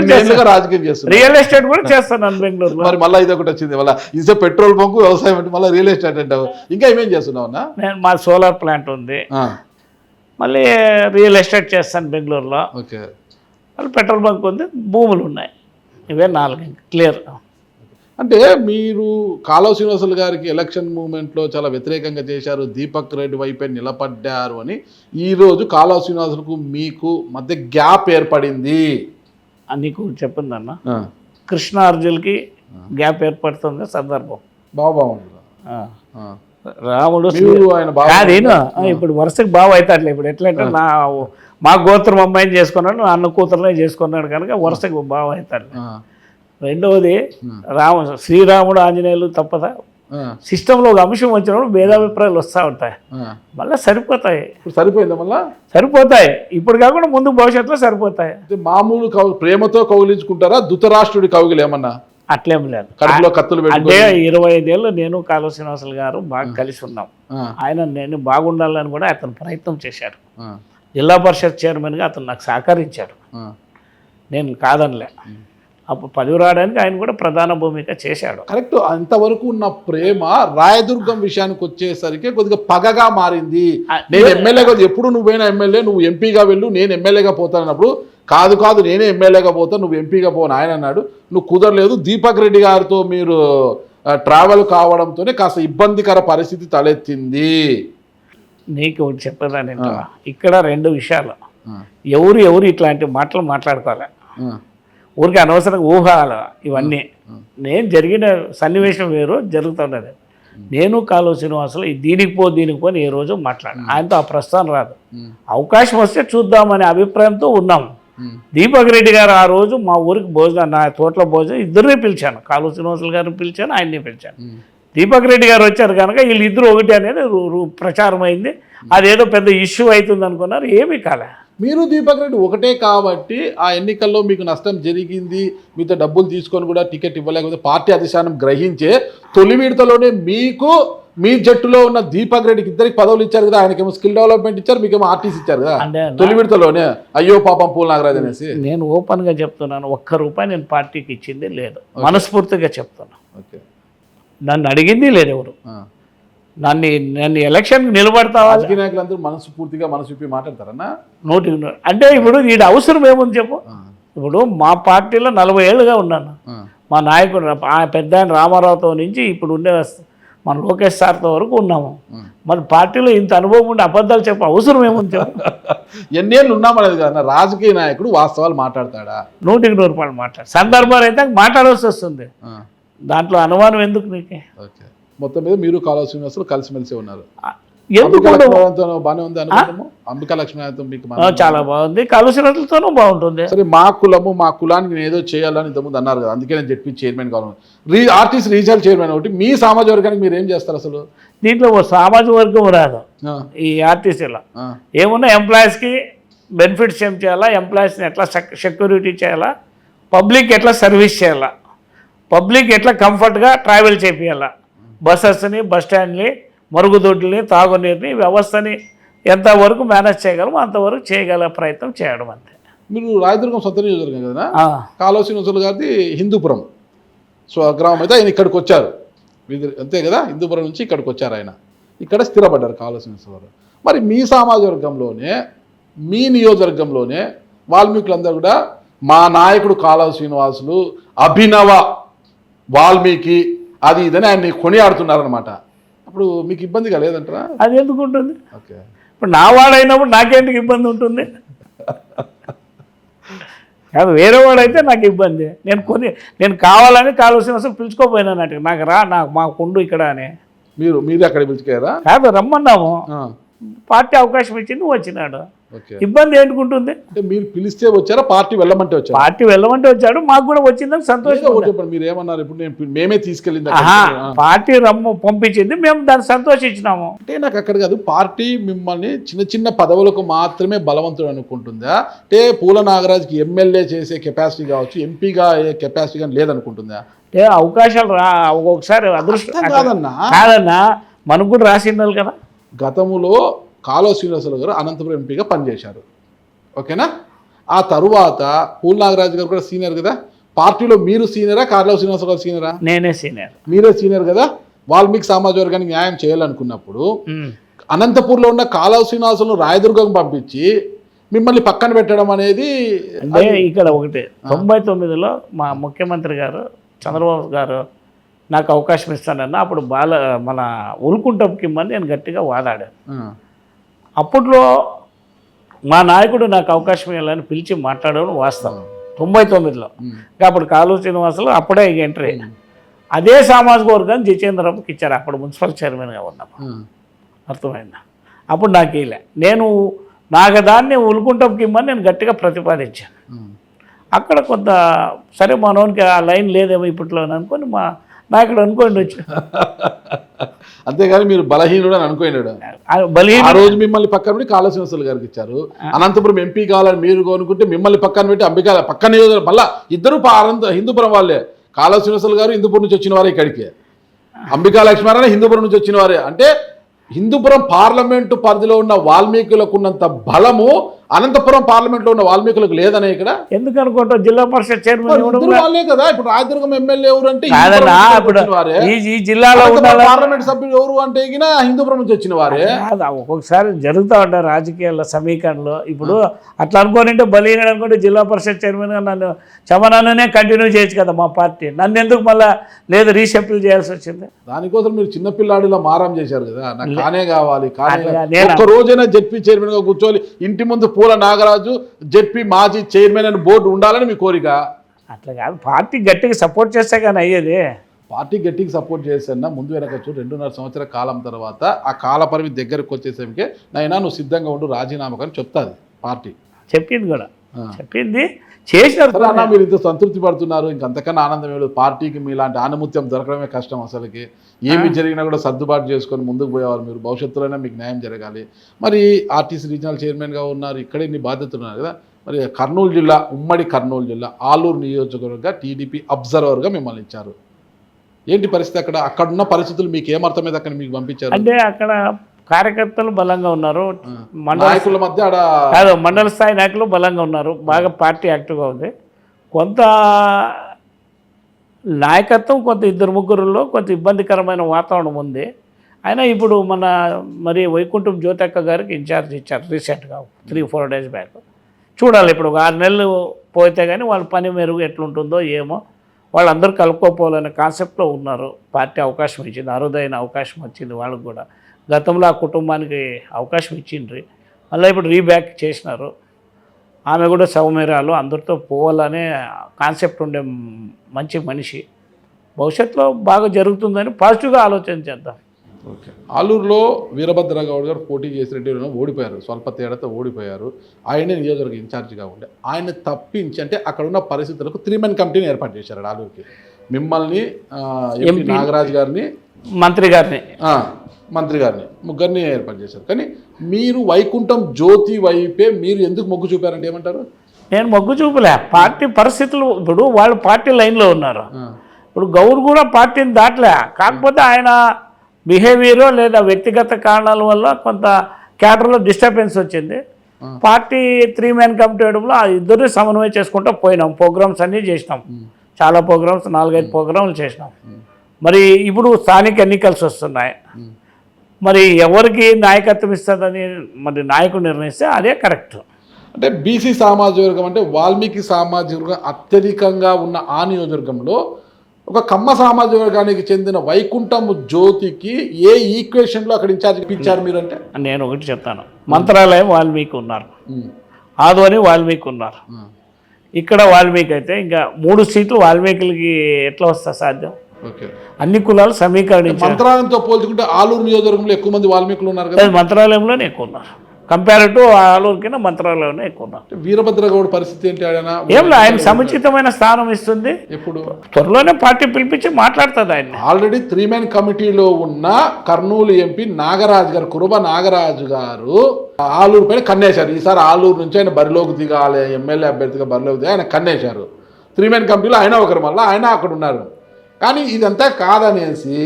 రాజకీయం చేస్తున్నారు, రియల్ ఎస్టేట్ కూడా చేస్తున్నాను బెంగళూరులో. మరి మళ్ళీ ఇది ఒకటి వచ్చింది, మళ్ళీ ఇది పెట్రోల్ బంకు వ్యవసాయం అంటే మళ్ళీ రియల్ ఎస్టేట్ అంటావు. ఇంకా ఏమేం చేస్తున్నావు? నేను మా సోలార్ ప్లాంట్ ఉంది, మళ్ళీ రియల్ ఎస్టేట్ చేస్తాను బెంగళూరులో. ఓకే, మళ్ళీ పెట్రోల్ బంక్ ఉంది, భూములు ఉన్నాయి. ఇవే 4 క్లియర్. అంటే మీరు కాలువ శ్రీనివాసులు గారికి ఎలక్షన్ మూమెంట్లో చాలా వ్యతిరేకంగా చేశారు, దీపక్ రెడ్డి వైపే నిలబడ్డారు అని ఈరోజు కాలువ శ్రీనివాసులకు మీకు మధ్య గ్యాప్ ఏర్పడింది. నీకు చెప్పిందన్న, కృష్ణార్జున్కి గ్యాప్ ఏర్పడుతుంది సందర్భం. బాగుంది. రాముడు ఆయన ఇప్పుడు వరుసకు బావ అవుతాడులే. ఇప్పుడు ఎట్లంటే మా గోత్రం అమ్మాయిని చేసుకున్నాడు, అన్న కూతురునే చేసుకున్నాడు కనుక వరుసకు బావ అవుతాడు. రెండవది శ్రీరాముడు ఆంజనేయులు తప్పదా, సిస్టంలో ఒక అంశం వచ్చినప్పుడు భేదాభిప్రాయాలు వస్తూ ఉంటాయి, మళ్ళీ సరిపోతాయి. సరిపోయిందా? మళ్ళీ సరిపోతాయి. ఇప్పుడు కాకుండా ముందు భవిష్యత్తులో సరిపోతాయి. మామూలు ప్రేమతో కౌగిలించుకుంటారా, ధృతరాష్ట్రుడి కౌగిలి ఏమన్నా? అట్లేం లేదు. కడుపులో కత్తులు అంటే 25 ఏళ్ళు నేను కాలువ శ్రీనివాసులు గారు బాగా కలిసి ఉన్నాం. ఆయన నేను బాగుండాలని కూడా అతను ప్రయత్నం చేశాడు. జిల్లా పరిషత్ చైర్మన్గా అతను నాకు సహకరించాడు, నేను కాదనిలే. అప్పుడు పదవి రావడానికి ఆయన కూడా ప్రధాన భూమిక చేశాడు. కరెక్ట్. అంతవరకు ఉన్న ప్రేమ రాయదుర్గం విషయానికి వచ్చేసరికి కొద్దిగా పగగా మారింది. నేను ఎమ్మెల్యేగా, ఎప్పుడు నువ్వైనా ఎమ్మెల్యే, నువ్వు ఎంపీగా వెళ్ళు, నేను ఎమ్మెల్యేగా పోతానన్నప్పుడు కాదు నేనే ఎమ్మెల్యేగా పోతాను, నువ్వు ఎంపీగా పోను ఆయన అన్నాడు. నువ్వు కుదరలేదు. దీపక్ రెడ్డి గారితో మీరు ట్రావెల్ కావడంతోనే కాస్త ఇబ్బందికర పరిస్థితి తలెత్తింది. నీకు చెప్పేదాన్ని ఇక్కడ 2 విషయాలు. ఎవరు ఇట్లాంటి మాటలు మాట్లాడుకోవాలి, ఊరికి అనవసరంగా ఊహాలు ఇవన్నీ. నేను జరిగిన సన్నివేశం వేరు జరుగుతున్నది. నేను కాలువ శ్రీనివాసులు దీనికి పో ఏ రోజు మాట్లాడాను. ఆయనతో ఆ ప్రస్తావన రాదు. అవకాశం వస్తే చూద్దామనే అభిప్రాయంతో ఉన్నాము. దీపక్ రెడ్డి గారు ఆ రోజు మా ఊరికి భోజనం, నా తోటలో భోజనం ఇద్దరిని పిలిచాను, కాలువ శ్రీనివాసులు గారిని పిలిచాను, ఆయన్ని పిలిచాను. దీపక్ రెడ్డి గారు వచ్చారు కనుక వీళ్ళిద్దరు ఒకటి అనేది ప్రచారం అయింది. అదేదో పెద్ద ఇష్యూ అవుతుంది అనుకున్నారు, ఏమీ కాలే. మీరు దీపక్ రెడ్డి ఒకటే కాబట్టి ఆ ఎన్నికల్లో మీకు నష్టం జరిగింది, మీతో డబ్బులు తీసుకొని కూడా టికెట్ ఇవ్వలేకపోతే పార్టీ అధిష్టానం గ్రహించే తొలి విడతలోనే మీకు మీ జట్టులో ఉన్న దీపక్ రెడ్డికి ఇద్దరికి పదవులు ఇచ్చారు కదా. ఆయనకేమో స్కిల్ డెవలప్మెంట్ ఇచ్చారు, మీకేమో ఆర్టీసీ ఇచ్చారు కదా తొలి విడతలోనే. అయ్యో పాపం పూల్ నాగరాజ్ అనేసి. నేను ఓపెన్గా చెప్తున్నాను, ₹1 నేను పార్టీకి ఇచ్చింది లేదు, మనస్ఫూర్తిగా చెప్తున్నాను. నన్ను అడిగింది లేదు ఎవరు. నన్ను ఎలక్షన్కి నిలబడతావా? రాజకీయ నాయకులందరూ మనస్ఫూర్తిగా మనసు విప్పి మాట్లాడతారన్నా? అంటే ఇప్పుడు వీడి అవసరం ఏముంది చెప్పు. ఇప్పుడు మా పార్టీలో 40 ఏళ్ళుగా ఉన్నాను. మా నాయకుడు పెద్ద ఆయన రామారావుతో నుంచి ఇప్పుడు ఉండే మన లోకేష్ సార్తో వరకు ఉన్నాము. మన పార్టీలో ఇంత అనుభవం ఉండి అబద్ధాలు చెప్పే అవసరం ఏముంది చెప్పు. ఎన్నేళ్ళు ఉన్నామనేది కదా, రాజకీయ నాయకుడు వాస్తవాలు మాట్లాడతాడా? 100కి 100 రూపాయలు మాట్లాడు. సందర్భాలు అయితే మాట్లాడాల్సి వస్తుంది, దాంట్లో అనుమానం ఎందుకు నీకే? మొత్తం మీద మీరు కాలువ శ్రీనివాసులు కలిసిమెలిసి ఉన్నారు. బాగానే ఉంది అనుకుంటాము. అంబికా లక్ష్మీనాథ్తో మీకు చాలా బాగుంది, కాలువ శ్రీనివాసులతోనూ బాగుంటుంది. సరే, మా కులము మా కులానికి నేను ఏదో చేయాలని ఇంతకుముందు అన్నారు కదా, అందుకే నేను జెడ్పీ చైర్మన్ కావాలి. ఆర్టీసీ రీజనల్ చైర్మన్ ఒకటి. మీ సామాజిక వర్గానికి మీరు ఏం చేస్తారు అసలు? దీంట్లో సామాజిక వర్గం రాదు ఈ ఆర్టీసీలో. ఏమున్నా ఎంప్లాయీస్కి బెనిఫిట్స్ ఏం చేయాలా, ఎంప్లాయీస్ని ఎట్లా సెక్యూరిటీ చేయాలా, పబ్లిక్ ఎట్లా సర్వీస్ చేయాలా, పబ్లిక్ ఎట్లా కంఫర్ట్గా ట్రావెల్ చేయాలా, బస్సెస్ని, బస్ స్టాండ్ని, మరుగుదొడ్లని, తాగునీరుని, వ్యవస్థని ఎంతవరకు మేనేజ్ చేయగలమో అంతవరకు చేయగల ప్రయత్నం చేయడం అంతే. మీరు రాయదుర్గం సొంత నియోజకవర్గం కదా, కాలువ శ్రీనివాసులు గారిది హిందూపురం స్వగ్రామం అయితే ఆయన ఇక్కడికి వచ్చారు అంతే కదా, హిందూపురం నుంచి ఇక్కడికి వచ్చారు. ఆయన ఇక్కడ స్థిరపడ్డారు కాలువ శ్రీనివాసులు గారు. మరి మీ సామాజిక వర్గంలోనే, మీ నియోజకవర్గంలోనే వాల్మీకులందరూ కూడా మా నాయకుడు కాలువ శ్రీనివాసులు అభినవ వాల్మీకి అది ఇదని ఆయన్ని కొనియాడుతున్నారనమాట. అప్పుడు మీకు ఇబ్బందిగా లేదంటారా? అది ఎందుకు ఉంటుంది? ఓకే, ఇప్పుడు నా వాడైనప్పుడు నాకేంటికి ఇబ్బంది ఉంటుంది? కాదు, వేరే వాడైతే నాకు ఇబ్బంది. నేను కావాలని కాలువ అసలు పిలుచుకోపోయినానంటే నాకు మా కొండు ఇక్కడ అని. మీరు అక్కడ పిలుచుకోరా? కాదు, రమ్మన్నాము, పార్టీ అవకాశం ఇచ్చింది, వచ్చినాడు. ఇబ్బంది ఏంటుకుంటుంది? మీరు పిలిస్తే వచ్చారా, పార్టీ వెళ్ళమంటే వచ్చారు? పార్టీ వెళ్ళమంటే వచ్చాడు, మాకు కూడా వచ్చిందని సంతోషం. మీరు ఏమన్నారు? ఇప్పుడు మేమే తీసుకెళ్ళింది, పార్టీ పంపించింది, మేము దాన్ని సంతోషించినాము. అంటే నాకు అక్కడ కాదు, పార్టీ మిమ్మల్ని చిన్న చిన్న పదవులకు మాత్రమే బలవంతుడు అనుకుంటుందా? అంటే పూల నాగరాజుకి ఎమ్మెల్యే చేసే కెపాసిటీ కావచ్చు, ఎంపీగా అయ్యే కెపాసిటీ కానీ లేదనుకుంటుందా? అంటే అవకాశాలు ఒక్కొక్కసారి అదృష్టం కాదన్నా, మనకు కూడా రాసిండాలి కదా. గతములో కాలువ శ్రీనివాసరావు గారు అనంతపురం ఎంపీగా పనిచేశారు, ఓకేనా? ఆ తరువాత పూల నాగరాజు గారు కూడా సీనియర్ కదా. పార్టీలో మీరు సీనియరా, కాలువ శ్రీనివాసరావు గారు సీనియరా? నేనే సీనియర్. మీరే సీనియర్ కదా. వాల్మీకి సామాజిక వర్గానికి న్యాయం చేయాలనుకున్నప్పుడు అనంతపూర్లో ఉన్న కాలువ శ్రీనివాసులను రాయదుర్గం పంపించి మిమ్మల్ని పక్కన పెట్టడం అనేది అంటే ఇక్కడ ఒకటి 99లో మా ముఖ్యమంత్రి గారు చంద్రబాబు గారు నాకు అవకాశం ఇస్తానన్నా, అప్పుడు మన ఉల్కుంటంకి నేను గట్టిగా వాదాడాను. అప్పట్లో మా నాయకుడు నాకు అవకాశం ఇవ్వాలని పిలిచి మాట్లాడడం వాస్తవం 99లో. అప్పుడు కాలువ శ్రీనివాసులు అప్పుడే ఎంట్రీ. అదే సామాజిక వర్గాన్ని జితేంద్రబాబుకి ఇచ్చారు, అప్పుడు మున్సిపల్ చైర్మన్గా ఉన్నప్పుడు. అర్థమైందా? అప్పుడు నాకు ఇలా నాకు దాన్ని ఉల్కుంటంకి ఇమ్మని నేను గట్టిగా ప్రతిపాదించాను. అక్కడ కొంత సరే మనోనికి ఆ లైన్ లేదేమో ఇప్పట్లో అని అనుకొని మా నాయకుడు అనుకోండి వచ్చి. అంతేగాని మీరు బలహీనుడు అని అనుకోయినాడు. ఆ రోజు మిమ్మల్ని పక్కన పెట్టి కాలువ శ్రీనివాసరావు గారికి ఇచ్చారు. అనంతపురం ఎంపీ కావాలని మీరు అనుకుంటే మిమ్మల్ని పక్కన పెట్టి అంబికా పక్కన మళ్ళా ఇద్దరు హిందూపురం వాళ్ళే. కాలువ శ్రీనివాసరావు గారు హిందూపురం నుంచి వచ్చిన వారే ఇక్కడికి, అంబికా లక్ష్మీనారాయణ హిందూపురం నుంచి వచ్చిన వారే. అంటే హిందూపురం పార్లమెంటు పరిధిలో ఉన్న వాల్మీకులకు ఉన్నంత బలము అనంతపురం పార్లమెంట్లో ఉన్న వాల్మీకులకు లేదనే. ఇక్కడ ఎందుకు అనుకుంటాం, జిల్లా పరిషత్ చైర్మన్ వాళ్ళే కదా. ఇప్పుడు రాయదుర్గం ఎమ్మెల్యే ఎవరు అంటే ఈ జిల్లాలో పార్లమెంట్ సభ్యులు ఎవరు అంటే హిందూపురం నుంచి వచ్చిన వారే. ఒక్కొక్కసారి జరుగుతూ ఉంటాయి రాజకీయాల్లో సమీకరణలో. ఇప్పుడు అట్లా అనుకోనంటే బలీన అనుకుంటే జిల్లా పరిషత్ చైర్మన్గా నన్ను చమనాన్ననే కంటిన్యూ చేయొచ్చు కదా మా పార్టీ. నన్ను ఎందుకు మళ్ళీ లేదు రీషఫిల్ చేయాల్సి వచ్చింది? దానికోసం మీరు చిన్నపిల్లాడిలా మారం చేశారు కదా. నాకు కానే కావాలి, ఒక్క రోజైనా జెడ్పీ చైర్మన్గా కూర్చోవాలి, ఇంటి ముందు పూల నాగరాజు జెడ్పీ మాజీ చైర్మన్ అని బోర్డు ఉండాలని మీ కోరిక. అట్లా కాదు, పార్టీ గట్టిగా సపోర్ట్ చేస్తే కానీ అయ్యేది. పార్టీ గట్టిగా సపోర్ట్ చేస్తున్నా ముందు వెనకచ్చు 2.5 సంవత్సరాల కాలం తర్వాత ఆ కాల పరిమితి దగ్గరకు వచ్చేసరికి నైనా నువ్వు సిద్ధంగా ఉండు రాజీనామా కానీ చెప్తాది పార్టీ. చెప్పింది కూడా, చెప్పింది చేశారు. అన్న మీరు ఇంత సంతృప్తి పడుతున్నారు, ఇంకంతకన్నా ఆనందం లేదు. పార్టీకి మీలాంటి ఆనుమత్యం దొరకడమే కష్టం. అసలుకి ఏమి జరిగినా కూడా సర్దుబాటు చేసుకొని ముందుకు పోయేవారు మీరు. భవిష్యత్తులోనే మీకు న్యాయం జరగాలి. మరి ఆర్టీసీ రీజనల్ చైర్మన్గా ఉన్నారు, ఇక్కడే ఇన్ని బాధ్యతలు ఉన్నారు కదా. మరి కర్నూలు జిల్లా, ఉమ్మడి కర్నూలు జిల్లా ఆలూరు నియోజకవర్గ టీడీపీ అబ్జర్వర్గా మిమ్మల్ని ఇచ్చారు. ఏంటి పరిస్థితి అక్కడ? అక్కడున్న పరిస్థితులు మీకు ఏమర్థమైతే అక్కడ మీకు పంపించారు? అంటే అక్కడ కార్యకర్తలు బలంగా ఉన్నారు, నాయకుల మధ్య కాదు మండల స్థాయి నాయకులు బలంగా ఉన్నారు, బాగా పార్టీ యాక్టివ్గా ఉంది. కొంత నాయకత్వం కొంత 2-3లో కొంత ఇబ్బందికరమైన వాతావరణం ఉంది. అయినా ఇప్పుడు మరి వైకుంఠం జ్యోతక్క గారికి ఇన్ఛార్జ్ ఇచ్చారు రీసెంట్గా 3-4 డేస్ బ్యాక్. చూడాలి ఇప్పుడు 6 నెలలు పోతే కానీ వాళ్ళ పని మెరుగు ఎట్లుంటుందో ఏమో. వాళ్ళందరూ కలుపుకోపోవాలనే కాన్సెప్ట్లో ఉన్నారు. పార్టీ అవకాశం ఇచ్చింది, అరుదైన అవకాశం వచ్చింది వాళ్ళకు కూడా. గతంలో ఆ కుటుంబానికి అవకాశం ఇచ్చిండ్రి, మళ్ళీ ఇప్పుడు రీబ్యాక్ చేసినారు. ఆమె కూడా సౌమ్యరాలు, అందరితో పోవాలనే కాన్సెప్ట్ ఉండే మంచి మనిషి. భవిష్యత్తులో బాగా జరుగుతుందని పాజిటివ్గా ఆలోచన చేద్దాం. ఓకే. ఆలూరులో వీరభద్రగౌడ్ గారు పోటీ చేసి రెడ్డిలో ఓడిపోయారు, స్వల్ప తేడాతో ఓడిపోయారు. ఆయనే నియోజకవర్గ ఇన్ఛార్జిగా ఉండే. ఆయన తప్పించి అంటే అక్కడ ఉన్న పరిస్థితులకు 3 మెన్ కమిటీని ఏర్పాటు చేశారు ఆలూరుకి. మిమ్మల్ని, ఎంపీ నాగరాజు గారిని, మంత్రి గారిని ముగ్గురిని ఏర్పాటు చేశారు. కానీ మీరు వైకుంఠం జ్యోతి వైపే మీరు ఎందుకు మొగ్గు చూపారంటే ఏమంటారు? నేను మొగ్గు చూపలే, పార్టీ పరిస్థితులు. ఇప్పుడు వాళ్ళు పార్టీ లైన్లో ఉన్నారు. ఇప్పుడు గౌరు కూడా పార్టీని దాటలే. కాకపోతే ఆయన బిహేవియరో లేదా వ్యక్తిగత కారణాల వల్ల కొంత క్యాడర్లో డిస్టర్బెన్స్ వచ్చింది. పార్టీ 3 మెన్ కమిటీ వేయడంలో ఆ ఇద్దరిని సమన్వయం చేసుకుంటూ పోయినాం. ప్రోగ్రామ్స్ అన్నీ చేసినాం, చాలా ప్రోగ్రామ్స్, 4-5 ప్రోగ్రాంలు చేసినాం. మరి ఇప్పుడు స్థానిక ఎన్నికలు వస్తున్నాయి. మరి ఎవరికి నాయకత్వం ఇస్తుందని మరి నాయకుడు నిర్ణయిస్తే అదే కరెక్ట్. అంటే బీసీ సామాజిక వర్గం అంటే వాల్మీకి సామాజిక వర్గం అత్యధికంగా ఉన్న ఆ నియోజకవర్గంలో ఒక కమ్మ సామాజిక వర్గానికి చెందిన వైకుంఠము జ్యోతికి ఏ ఈక్వేషన్లో అక్కడ ఇన్ఛార్జ్ ఇప్పించారు మీరు అంటే? నేను ఒకటి చెప్తాను. మంత్రాలయం వాల్మీకి ఉన్నారు, ఆదోని వాల్మీకి ఉన్నారు, ఇక్కడ వాల్మీకి అయితే ఇంకా 3 సీట్లు వాల్మీకులకి ఎట్లా వస్తా సాధ్యం? ఓకే, అన్ని కులాలు సమీకరించారు. మంత్రాలయంతో పోల్చుకుంటే ఆలూరు నియోజకవర్గంలో ఎక్కువ మంది వాల్మీకులు ఉన్నారు కదా. మంత్రాలయంలోనే ఎక్కువ ఉన్నారు, కంపేరిటివ్ ఆలూరు కింద మంత్రాలయంలో ఎక్కువ ఉన్నారు. వీరభద్రగౌడ్ పరిస్థితి ఏంటి? ఏం లేదు, ఆయన సముచితమైన స్థానం ఇస్తుంది. ఎప్పుడు త్వరలోనే పార్టీ పిలిపించి మాట్లాడుతుంది ఆయన. ఆల్రెడీ 3 మెన్ కమిటీలో ఉన్న కర్నూలు ఎంపీ నాగరాజు గారు, కురుబ నాగరాజు గారు ఆలూరు పైన కన్నేశారు. ఈసారి ఆలూరు నుంచి ఆయన బరిలోకి దిగాలి, ఎమ్మెల్యే అభ్యర్థిగా బరిలోకి దిగా ఆయన కన్నేశారు. 3 మెన్ కమిటీలో ఆయన ఒకరు, మళ్ళీ ఆయన అక్కడ ఉన్నారు. కానీ ఇదంతా కాదనేసి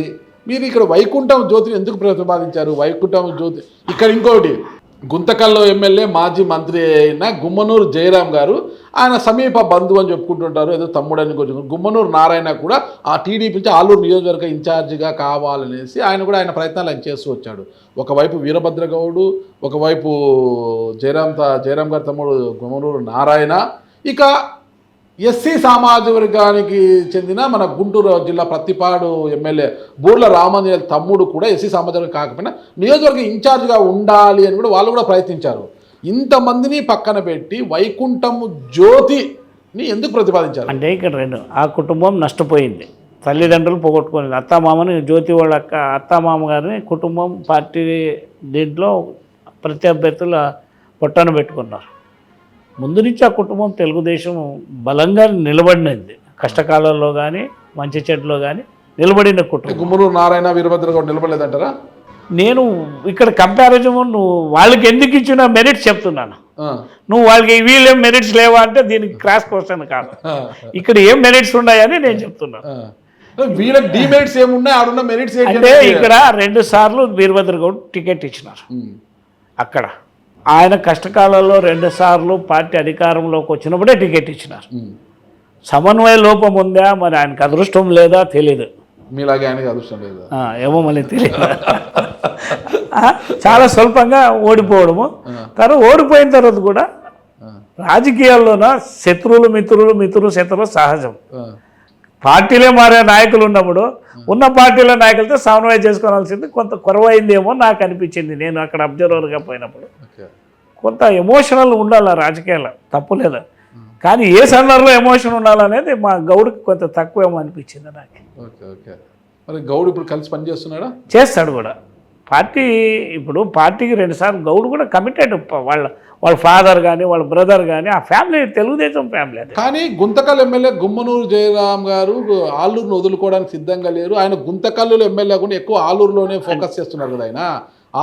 మీరు ఇక్కడ వైకుంఠం జ్యోతిని ఎందుకు ప్రతిపాదించారు? వైకుంఠం జ్యోతి ఇక్కడ ఇంకోటి, గుంతకల్లో ఎమ్మెల్యే మాజీ మంత్రి అయిన గుమ్మనూరు జయరాం గారు ఆయన సమీప బంధువు అని చెప్పుకుంటుంటారు, ఏదో తమ్ముడని కొంచెం. గుమ్మనూరు నారాయణ కూడా ఆ టీడీపీ నుంచి ఆలూరు నియోజకవర్గ ఇన్ఛార్జిగా కావాలనేసి ఆయన కూడా ఆయన ప్రయత్నాలు ఆయన చేస్తూ వచ్చాడు. ఒకవైపు వీరభద్రగౌడు, ఒకవైపు జయరాం గారి తమ్ముడు గుమ్మనూరు నారాయణ. ఇక ఎస్సీ సామాజిక వర్గానికి చెందిన మన గుంటూరు జిల్లా ప్రత్తిపాడు ఎమ్మెల్యే బూర్ల రామాంజనేయుల తమ్ముడు కూడా ఎస్సీ సామాజిక వర్గం కాకపోయినా నియోజకవర్గ ఇన్ఛార్జ్గా ఉండాలి అని కూడా వాళ్ళు కూడా ప్రయత్నించారు. ఇంతమందిని పక్కన పెట్టి వైకుంఠము జ్యోతిని ఎందుకు ప్రతిపాదించారు అంటే ఇక్కడ 2 ఆ కుటుంబం నష్టపోయింది, తల్లిదండ్రులు పోగొట్టుకుని అత్తామామని జ్యోతి వాళ్ళ అత్తామామ గారిని కుటుంబం పార్టీ దీంట్లో ప్రత్యర్థుల పొట్టను పెట్టుకున్నారు. ముందు నుంచి ఆ కుటుంబం తెలుగుదేశం బలంగా నిలబడినది, కష్టకాలంలో కానీ మంచి చెడ్లో కానీ నిలబడిన కుటుంబం. గుమ్మనూరు నారాయణ వీరభద్రగౌడ్ నిలబడలేదంటారా? నేను ఇక్కడ కంపారిజన్ నువ్వు వాళ్ళకి ఎందుకు ఇచ్చిన మెరిట్స్ చెప్తున్నాను, నువ్వు వాళ్ళకి వీళ్ళేం మెరిట్స్ లేవా అంటే దీనికి క్రాస్ క్వశ్చన్ కాదు. ఇక్కడ ఏం మెరిట్స్ ఉన్నాయని నేను చెప్తున్నాను. వీళ్ళకి డిమెరిట్స్ ఏమున్నాయి, ఆడున్న మెరిట్స్ అంటే ఇక్కడ 2 సార్లు వీరభద్రగౌడ్ టికెట్ ఇచ్చినారు. అక్కడ ఆయన కష్టకాలంలో 2 సార్లు పార్టీ అధికారంలోకి వచ్చినప్పుడే టికెట్ ఇచ్చినారు. సమన్వయ లోపం ఉందా మరి, ఆయనకు అదృష్టం లేదా తెలియదు. మీలాగే ఆయనకి అదృష్టం లేదా ఏమో మళ్ళీ తెలియదు. చాలా స్వల్పంగా ఓడిపోవడము. తర్వాత ఓడిపోయిన తర్వాత కూడా రాజకీయాల్లోన శత్రువులు మిత్రులు, మిత్రులు శత్రువులు సహజం. పార్టీలే మారే నాయకులు ఉన్నప్పుడు ఉన్న పార్టీల నాయకులతో సమన్వయం చేసుకోవాల్సింది కొంత కొరవైందేమో నాకు అనిపించింది. నేను అక్కడ అబ్జర్వర్గా పోయినప్పుడు కొంత ఎమోషనల్ ఉండాలి రాజకీయాలు, తప్పులేదు. కానీ ఏ సందర్భంలో ఎమోషన్ ఉండాలనేది మా గౌడ్కి కొంత తక్కువేమో అనిపించింది నాకు. ఓకే ఓకే, మరి గౌడ్ ఇప్పుడు కలిసి పనిచేస్తున్నాడా? చేస్తాడు కూడా. పార్టీ ఇప్పుడు పార్టీకి 2 సార్లు గౌడ్ కూడా కమిటెడ్. వాళ్ళ ఫాదర్ కానీ వాళ్ళ బ్రదర్ కానీ ఆ ఫ్యామిలీ తెలుగుదేశం ఫ్యామిలీ. అది కానీ గుంతకల్ ఎమ్మెల్యే గుమ్మనూరు జయరాం గారు ఆలూరును వదులుకోవడానికి సిద్ధంగా లేరు. ఆయన గుంతకల్లు ఎమ్మెల్యే కూడా ఎక్కువ ఆలూరులోనే ఫోకస్ చేస్తున్నారు కదా. ఆయన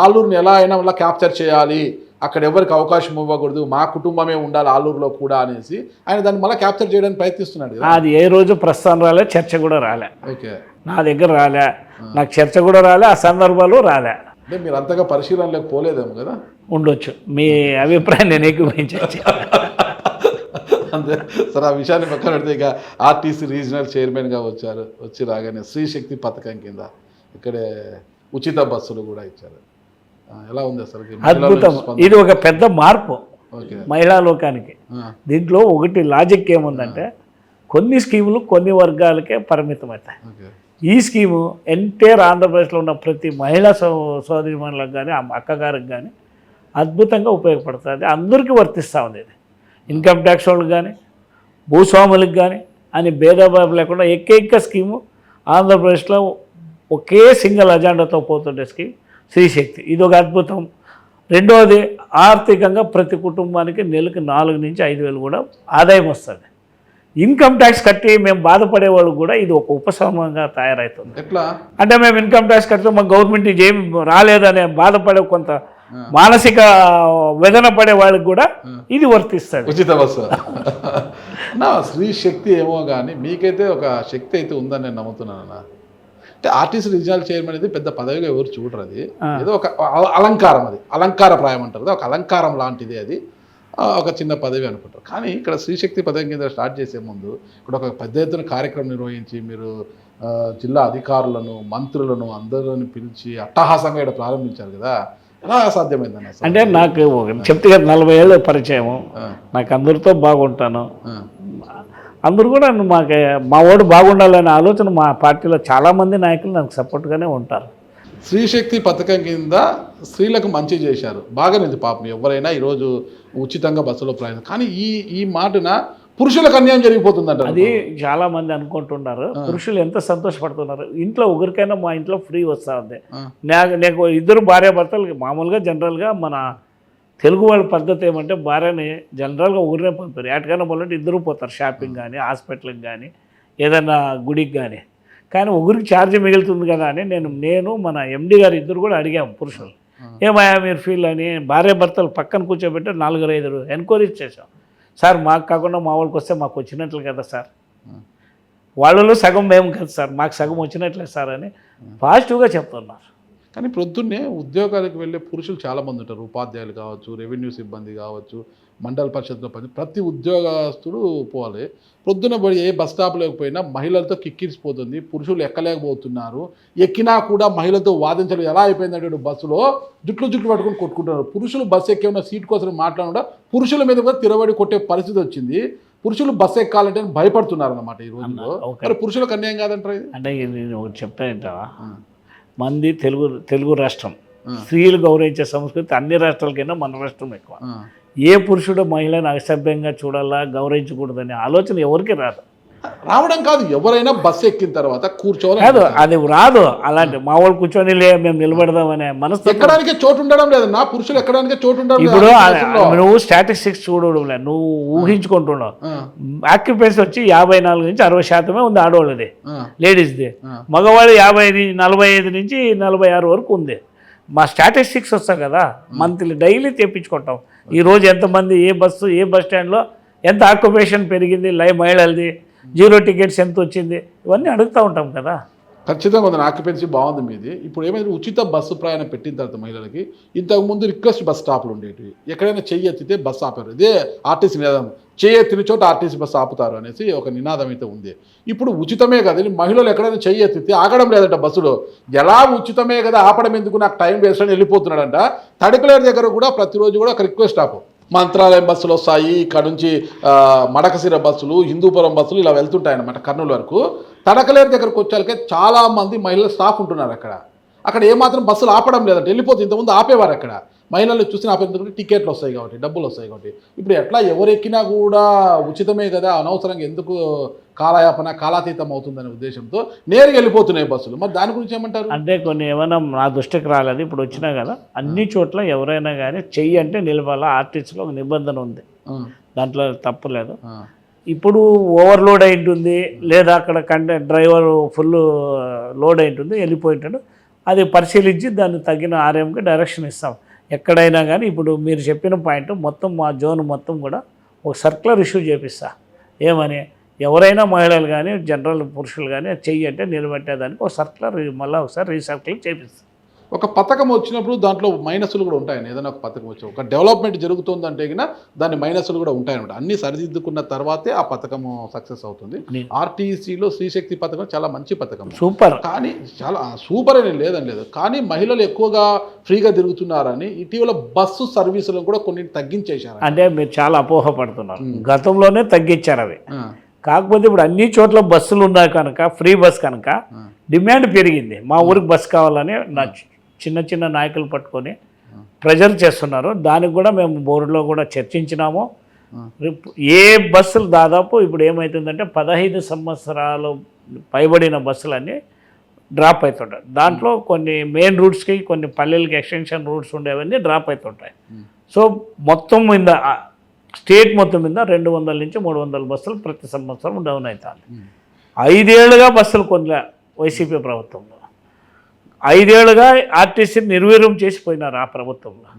ఆలూరుని ఎలా అయినా మళ్ళీ క్యాప్చర్ చేయాలి, అక్కడ ఎవరికి అవకాశం ఇవ్వకూడదు, మా కుటుంబమే ఉండాలి ఆలూరులో కూడా అనేసి ఆయన దాన్ని మళ్ళీ క్యాప్చర్ చేయడానికి ప్రయత్నిస్తున్నాడు కదా. అది ఏ రోజు ప్రస్తుతం రాలే, చర్చ కూడా రాలే. ఓకే, నా దగ్గర రాలే, నాకు చర్చ కూడా రాలే, ఆ సందర్భాలు రాలే. అంటే మీరు అంతగా పరిశీలనలోకి పోలేదేమో కదా. ఉండొచ్చు, మీ అభిప్రాయం నేను ఏకీభవించవచ్చు. అంతే సరే, ఆ విషయాన్ని పక్కన పెడితే ఇక ఆర్టీసీ రీజనల్ చైర్మన్గా వచ్చి రాగానే స్త్రీశక్తి పథకం కింద ఇక్కడే ఉచిత బస్సులు కూడా ఇచ్చారు. ఎలా ఉంది అసలు? అద్భుతం, ఇది ఒక పెద్ద మార్పు మహిళా లోకానికి. దీంట్లో ఒకటి లాజిక్ ఏముందంటే కొన్ని స్కీములు కొన్ని వర్గాలకే పరిమితం అవుతాయి. ఈ స్కీము ఎంటైర్ ఆంధ్రప్రదేశ్లో ఉన్న ప్రతి మహిళా సోదరిమణులకు కానీ అక్కగారికి కానీ అద్భుతంగా ఉపయోగపడుతుంది. అందరికీ వర్తిస్తూ ఉంది. ఇది ఇన్కమ్ ట్యాక్స్ వాళ్ళకి కానీ భూస్వాములకు కానీ అని భేదభావం లేకుండా ఏకైక స్కీము ఆంధ్రప్రదేశ్లో ఒకే సింగిల్ అజెండాతో పోతుండే స్కీమ్ స్త్రీశక్తి. ఇది ఒక అద్భుతం. రెండవది, ఆర్థికంగా ప్రతి కుటుంబానికి నెలకు 4 నుంచి 5 వేలు కూడా ఆదాయం వస్తుంది. ఇన్కమ్ ట్యాక్స్ కట్టి మేము బాధపడే వాళ్ళు కూడా ఇది ఒక ఉపశమనంగా తయారవుతుంది. ఎట్లా అంటే మేము ఇన్కమ్ ట్యాక్స్ కడితే మా గవర్నమెంట్ ఇది ఏం రాలేదనే బాధపడే కొంత మానసిక వేదన పడే వాళ్ళకి కూడా ఇది వర్తిస్తుంది. ఉచిత బస్సు నా స్త్రీ శక్తి ఏమో కానీ మీకైతే ఒక శక్తి అయితే ఉందని నేను నమ్ముతున్నాను. అంటే ఆర్టీసీ రీజనల్ చైర్మన్ అనేది పెద్ద పదవిగా ఎవరు చూడరు. అది ఏదో ఒక అలంకారం, అది అలంకారప్రాయం అంటారు, ఒక అలంకారం లాంటిది. అది ఒక చిన్న పదవి అనుకుంటారు. కానీ ఇక్కడ స్త్రీశక్తి పదవి కింద స్టార్ట్ చేసే ముందు ఇక్కడ ఒక పెద్ద ఎత్తున కార్యక్రమం నిర్వహించి మీరు జిల్లా అధికారులను మంత్రులను అందరిని పిలిచి అట్టహాసంగా ఇక్కడ ప్రారంభించారు కదా. ఎలా సాధ్యమైందన్న అసలు? అంటే నాకు చెప్తే కదా 40 ఏళ్ళ పరిచయము, నాకు అందరితో బాగుంటాను. అందరూ కూడా మా వాడు బాగుండాలనే ఆలోచన మా పార్టీలో చాలామంది నాయకులు నాకు సపోర్ట్గానే ఉంటారు. స్త్రీశక్తి పథకం కింద స్త్రీలకు మంచి చేశారు, బాగానేది పాపం. ఎవరైనా ఈరోజు ఉచితంగా బస్సులో ప్రయాణం, కానీ ఈ మాటన పురుషులకు అన్యాయం జరిగిపోతుందంట. అది చాలా మంది అనుకుంటున్నారు. పురుషులు ఎంత సంతోషపడుతున్నారు. ఇంట్లో ఒకరికైనా మా ఇంట్లో ఫ్రీ వస్తూ ఉంది. నాకు ఇద్దరు భార్యాభర్తలు మామూలుగా జనరల్గా మన తెలుగు వాళ్ళ పద్ధతి ఏమంటే భార్యని జనరల్గా ఒకరినే పంపారు. ఎక్కడికైనా పోవాలంటే ఇద్దరు పోతారు, షాపింగ్ కానీ హాస్పిటల్కి కానీ ఏదైనా గుడికి కానీ. కానీ ఒకరికి ఛార్జ్ మిగులుతుంది కదా అని నేను మన ఎండి గారు ఇద్దరు కూడా అడిగాము పురుషులు, ఏమయ్యా మీరు ఫీల్ అని. భార్యాభర్తలు పక్కన కూర్చోబెట్టి 4-5 ఎంక్వైరీస్ చేసాం. సార్ మాకు కాకుండా మా వాళ్ళకి వస్తే మాకు వచ్చినట్లు కదా సార్, వాళ్ళలో సగం మేము కదా సార్, మాకు సగం వచ్చినట్లే సార్ అని పాజిటివ్గా చెప్తున్నారు. కానీ ప్రొద్దున్నే ఉద్యోగాలకు వెళ్ళే పురుషులు చాలామంది ఉంటారు. ఉపాధ్యాయులు కావచ్చు, రెవెన్యూ సిబ్బంది కావచ్చు, మండల పరిషత్లో ప్రతి ఉద్యోగస్తుడు పోవాలి. ప్రొద్దున పోయి ఏ బస్ స్టాప్ లేకపోయినా మహిళలతో కిక్కిరిసిపోతుంది. పురుషులు ఎక్కలేకపోతున్నారు. ఎక్కినా కూడా మహిళలతో వాదించడం ఎలా అయిపోయిందంటే బస్సులో జుట్లు పట్టుకొని కొట్టుకుంటున్నారు. పురుషులు బస్సు ఎక్కే ఉన్న సీట్ కోసం మాట్లాడకుండా పురుషుల మీద కూడా తిరబడి కొట్టే పరిస్థితి వచ్చింది. పురుషులు బస్సు ఎక్కాలంటే భయపడుతున్నారు అన్నమాట ఈ రోజుల్లో. మరి పురుషులకు అన్యాయం కాదంటారా ఇది? అంటే నేను ఒకటి చెప్తానంటావా, మంది తెలుగు రాష్ట్రం, స్త్రీలు గౌరవించే సంస్కృతి అన్ని రాష్ట్రాలకైనా మన రాష్ట్రం ఎక్కువ. ఏ పురుషుడు మహిళను అసభ్యంగా చూడాలా, గౌరవించకూడదనే ఆలోచన ఎవరికి రాదు. రావడం కాదు, ఎవరైనా బస్సు ఎక్కిన తర్వాత కూర్చోవాలి కాదు, అది రాదు. అలాంటి మా వాళ్ళు కూర్చొని మేము నిలబడదామనే మనసు. ఎక్కడానికి చోటు ఉండడం లేదన్నా, పురుషులు ఎక్కడానికి చోటు ఉండడం. ఇప్పుడు నువ్వు స్టాటిస్టిక్స్ చూడడం లేదు, నువ్వు ఊహించుకుంటున్నావు. ఆక్యుపెన్సీ వచ్చి 54 నుంచి 60% ఉంది ఆడవాళ్ళది, లేడీస్ది. మగవాళ్ళు 45 నుంచి 46 వరకు ఉంది. మా స్టాటిస్టిక్స్ వస్తాం కదా, మంత్లీ డైలీ తెప్పించుకుంటాం. ఈరోజు ఎంతమంది ఏ బస్సు ఏ బస్ స్టాండ్లో ఎంత ఆక్యుపేషన్ పెరిగింది, మహిళలది 0 టికెట్స్ ఎంత వచ్చింది, ఇవన్నీ అడుగుతూ ఉంటాం కదా. ఖచ్చితంగా ఉంది, ఆక్యుపెన్సీ బాగుంది మీది. ఇప్పుడు ఏమైంది, ఉచిత బస్సు ప్రయాణం పెట్టిన తర్వాత మహిళలకి ఇంతకుముందు రిక్వెస్ట్ బస్ స్టాప్లు ఉండేవి. ఎక్కడైనా చెయ్యి ఎత్తితే బస్సు ఆపారు. ఇదే ఆర్టీసీ నినాదం, చెయ్యి ఎత్తిన చోట ఆర్టీసీ బస్సు ఆపుతారు అనేసి ఒక నినాదం అయితే ఉంది. ఇప్పుడు ఉచితమే కదా, మహిళలు ఎక్కడైనా చెయ్యి ఎత్తితే ఆగడం లేదంట బస్సులో. ఎలా ఉచితమే కదా ఆపడం ఎందుకు, నాకు టైం వేస్ట్ అని వెళ్ళిపోతున్నాడంట. తడికలేరు దగ్గర కూడా ప్రతిరోజు కూడా ఒక రిక్వెస్ట్ స్టాప్. మంత్రాలయం బస్సులు వస్తాయి, ఇక్కడ నుంచి మడకసిర బస్సులు, హిందూపురం బస్సులు ఇలా వెళ్తుంటాయన్నమాట కర్నూలు వరకు. తడకలేరు దగ్గరకు వచ్చాకే చాలామంది మహిళలు స్టాఫ్ ఉంటున్నారు అక్కడ ఏమాత్రం బస్సులు ఆపడం లేదంటే వెళ్ళిపోతుంది. ఇంతకుముందు ఆపేవారు అక్కడ, మహిళలు చూసిన ఆపేందుకు టికెట్లు వస్తాయి కాబట్టి, డబ్బులు వస్తాయి కాబట్టి. ఇప్పుడు ఎట్లా ఎవరు ఎక్కినా కూడా ఉచితమే కదా, అనవసరంగా ఎందుకు కాలయాపన కాలాతీతం అవుతుందనే ఉద్దేశంతో నేరుగా వెళ్ళిపోతున్నాయి బస్సులు. మరి దాని గురించి ఏమంటారు? అంటే కొన్ని ఏమైనా నా దృష్టికి రాలేదు, ఇప్పుడు వచ్చినా కదా అన్ని చోట్ల ఎవరైనా కానీ చెయ్యి అంటే నిలవాలా, ఆర్టీసీలో ఒక నిబంధన ఉంది, దాంట్లో తప్పులేదు. ఇప్పుడు ఓవర్లోడ్ అయి ఉంటుంది, లేదా అక్కడ డ్రైవర్ ఫుల్ లోడ్ అయి ఉంటుంది, వెళ్ళిపోయింటాడు. అది పరిశీలించి దాన్ని తగిన ఆర్ఎంకి డైరెక్షన్ ఇస్తాం ఎక్కడైనా కానీ. ఇప్పుడు మీరు చెప్పిన పాయింట్ మొత్తం మా జోన్ మొత్తం కూడా ఒక సర్క్యులర్ ఇష్యూ చేపిస్తా. ఏమని, ఎవరైనా మహిళలు కానీ జనరల్ పురుషులు కానీ చెయ్యి అంటే నిలబెట్టేదానికి ఒక సర్క్యులర్ మళ్ళీ ఒకసారి రీసర్క్యులర్ చేపిస్తాం. ఒక పథకం వచ్చినప్పుడు దాంట్లో మైనస్లు కూడా ఉంటాయని, ఏదైనా ఒక పథకం వచ్చి ఒక డెవలప్మెంట్ జరుగుతుందంటే కన్నా దాని మైనస్లు కూడా ఉంటాయన్నమాట. అన్నీ సరిదిద్దుకున్న తర్వాతే ఆ పథకము సక్సెస్ అవుతుంది. ఆర్టీసీలో స్త్రీశక్తి పథకం చాలా మంచి పథకం, సూపర్. కానీ చాలా సూపర్ అని లేదని లేదు, కానీ మహిళలు ఎక్కువగా ఫ్రీగా తిరుగుతున్నారని ఇటీవల బస్సు సర్వీసులను కూడా కొన్ని తగ్గించేశారు. అంటే మీరు చాలా అపోహపడుతున్నారు, గతంలోనే తగ్గించారు అవి. కాకపోతే ఇప్పుడు అన్ని చోట్ల బస్సులు ఉన్నాయి కనుక, ఫ్రీ బస్ కనుక డిమాండ్ పెరిగింది. మా ఊరికి బస్సు కావాలని నా చిన్న నాయకులు పట్టుకొని ప్రెజర్ చేస్తున్నారు. దానికి కూడా మేము బోర్డులో కూడా చర్చించినాము. ఏ బస్సులు దాదాపు ఇప్పుడు ఏమవుతుందంటే 15 సంవత్సరాలు పైబడిన బస్సులన్నీ డ్రాప్ అవుతుంటాయి. దాంట్లో కొన్ని మెయిన్ రూట్స్కి, కొన్ని పల్లెలకి ఎక్స్టెన్షన్ రూట్స్ ఉండేవన్నీ డ్రాప్ అవుతుంటాయి. సో మొత్తం మీద స్టేట్ మొత్తం మీద 200 నుంచి 300 బస్సులు ప్రతి సంవత్సరం డౌన్ అవుతాయి. 5 ఏళ్ళుగా బస్సులు కొనలే వైసీపీ ప్రభుత్వంలో. 5 ఏళ్ళుగా ఆర్టీసీని నిర్వీర్యం చేసిపోయినారు ఆ ప్రభుత్వంలో.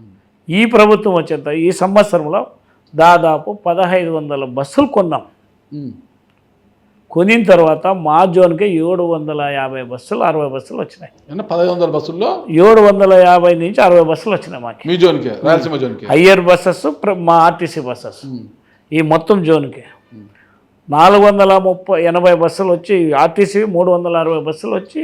ఈ ప్రభుత్వం వచ్చేంత ఈ సంవత్సరంలో దాదాపు 1500 బస్సులు కొన్నాం. కొనిన తర్వాత మా జోన్కి 750 బస్సులు 60 బస్సులు వచ్చినాయి. 1500 బస్సుల్లో 750 నుంచి 60 బస్సులు వచ్చినాయి మాకు. మీ జోన్కి, రాయలసీమ జోన్కి హయ్యర్ బస్సెస్, మా ఆర్టీసీ బస్సెస్ ఈ మొత్తం జోన్కి 480 బస్సులు వచ్చి, ఆర్టీసీ 360 బస్సులు వచ్చి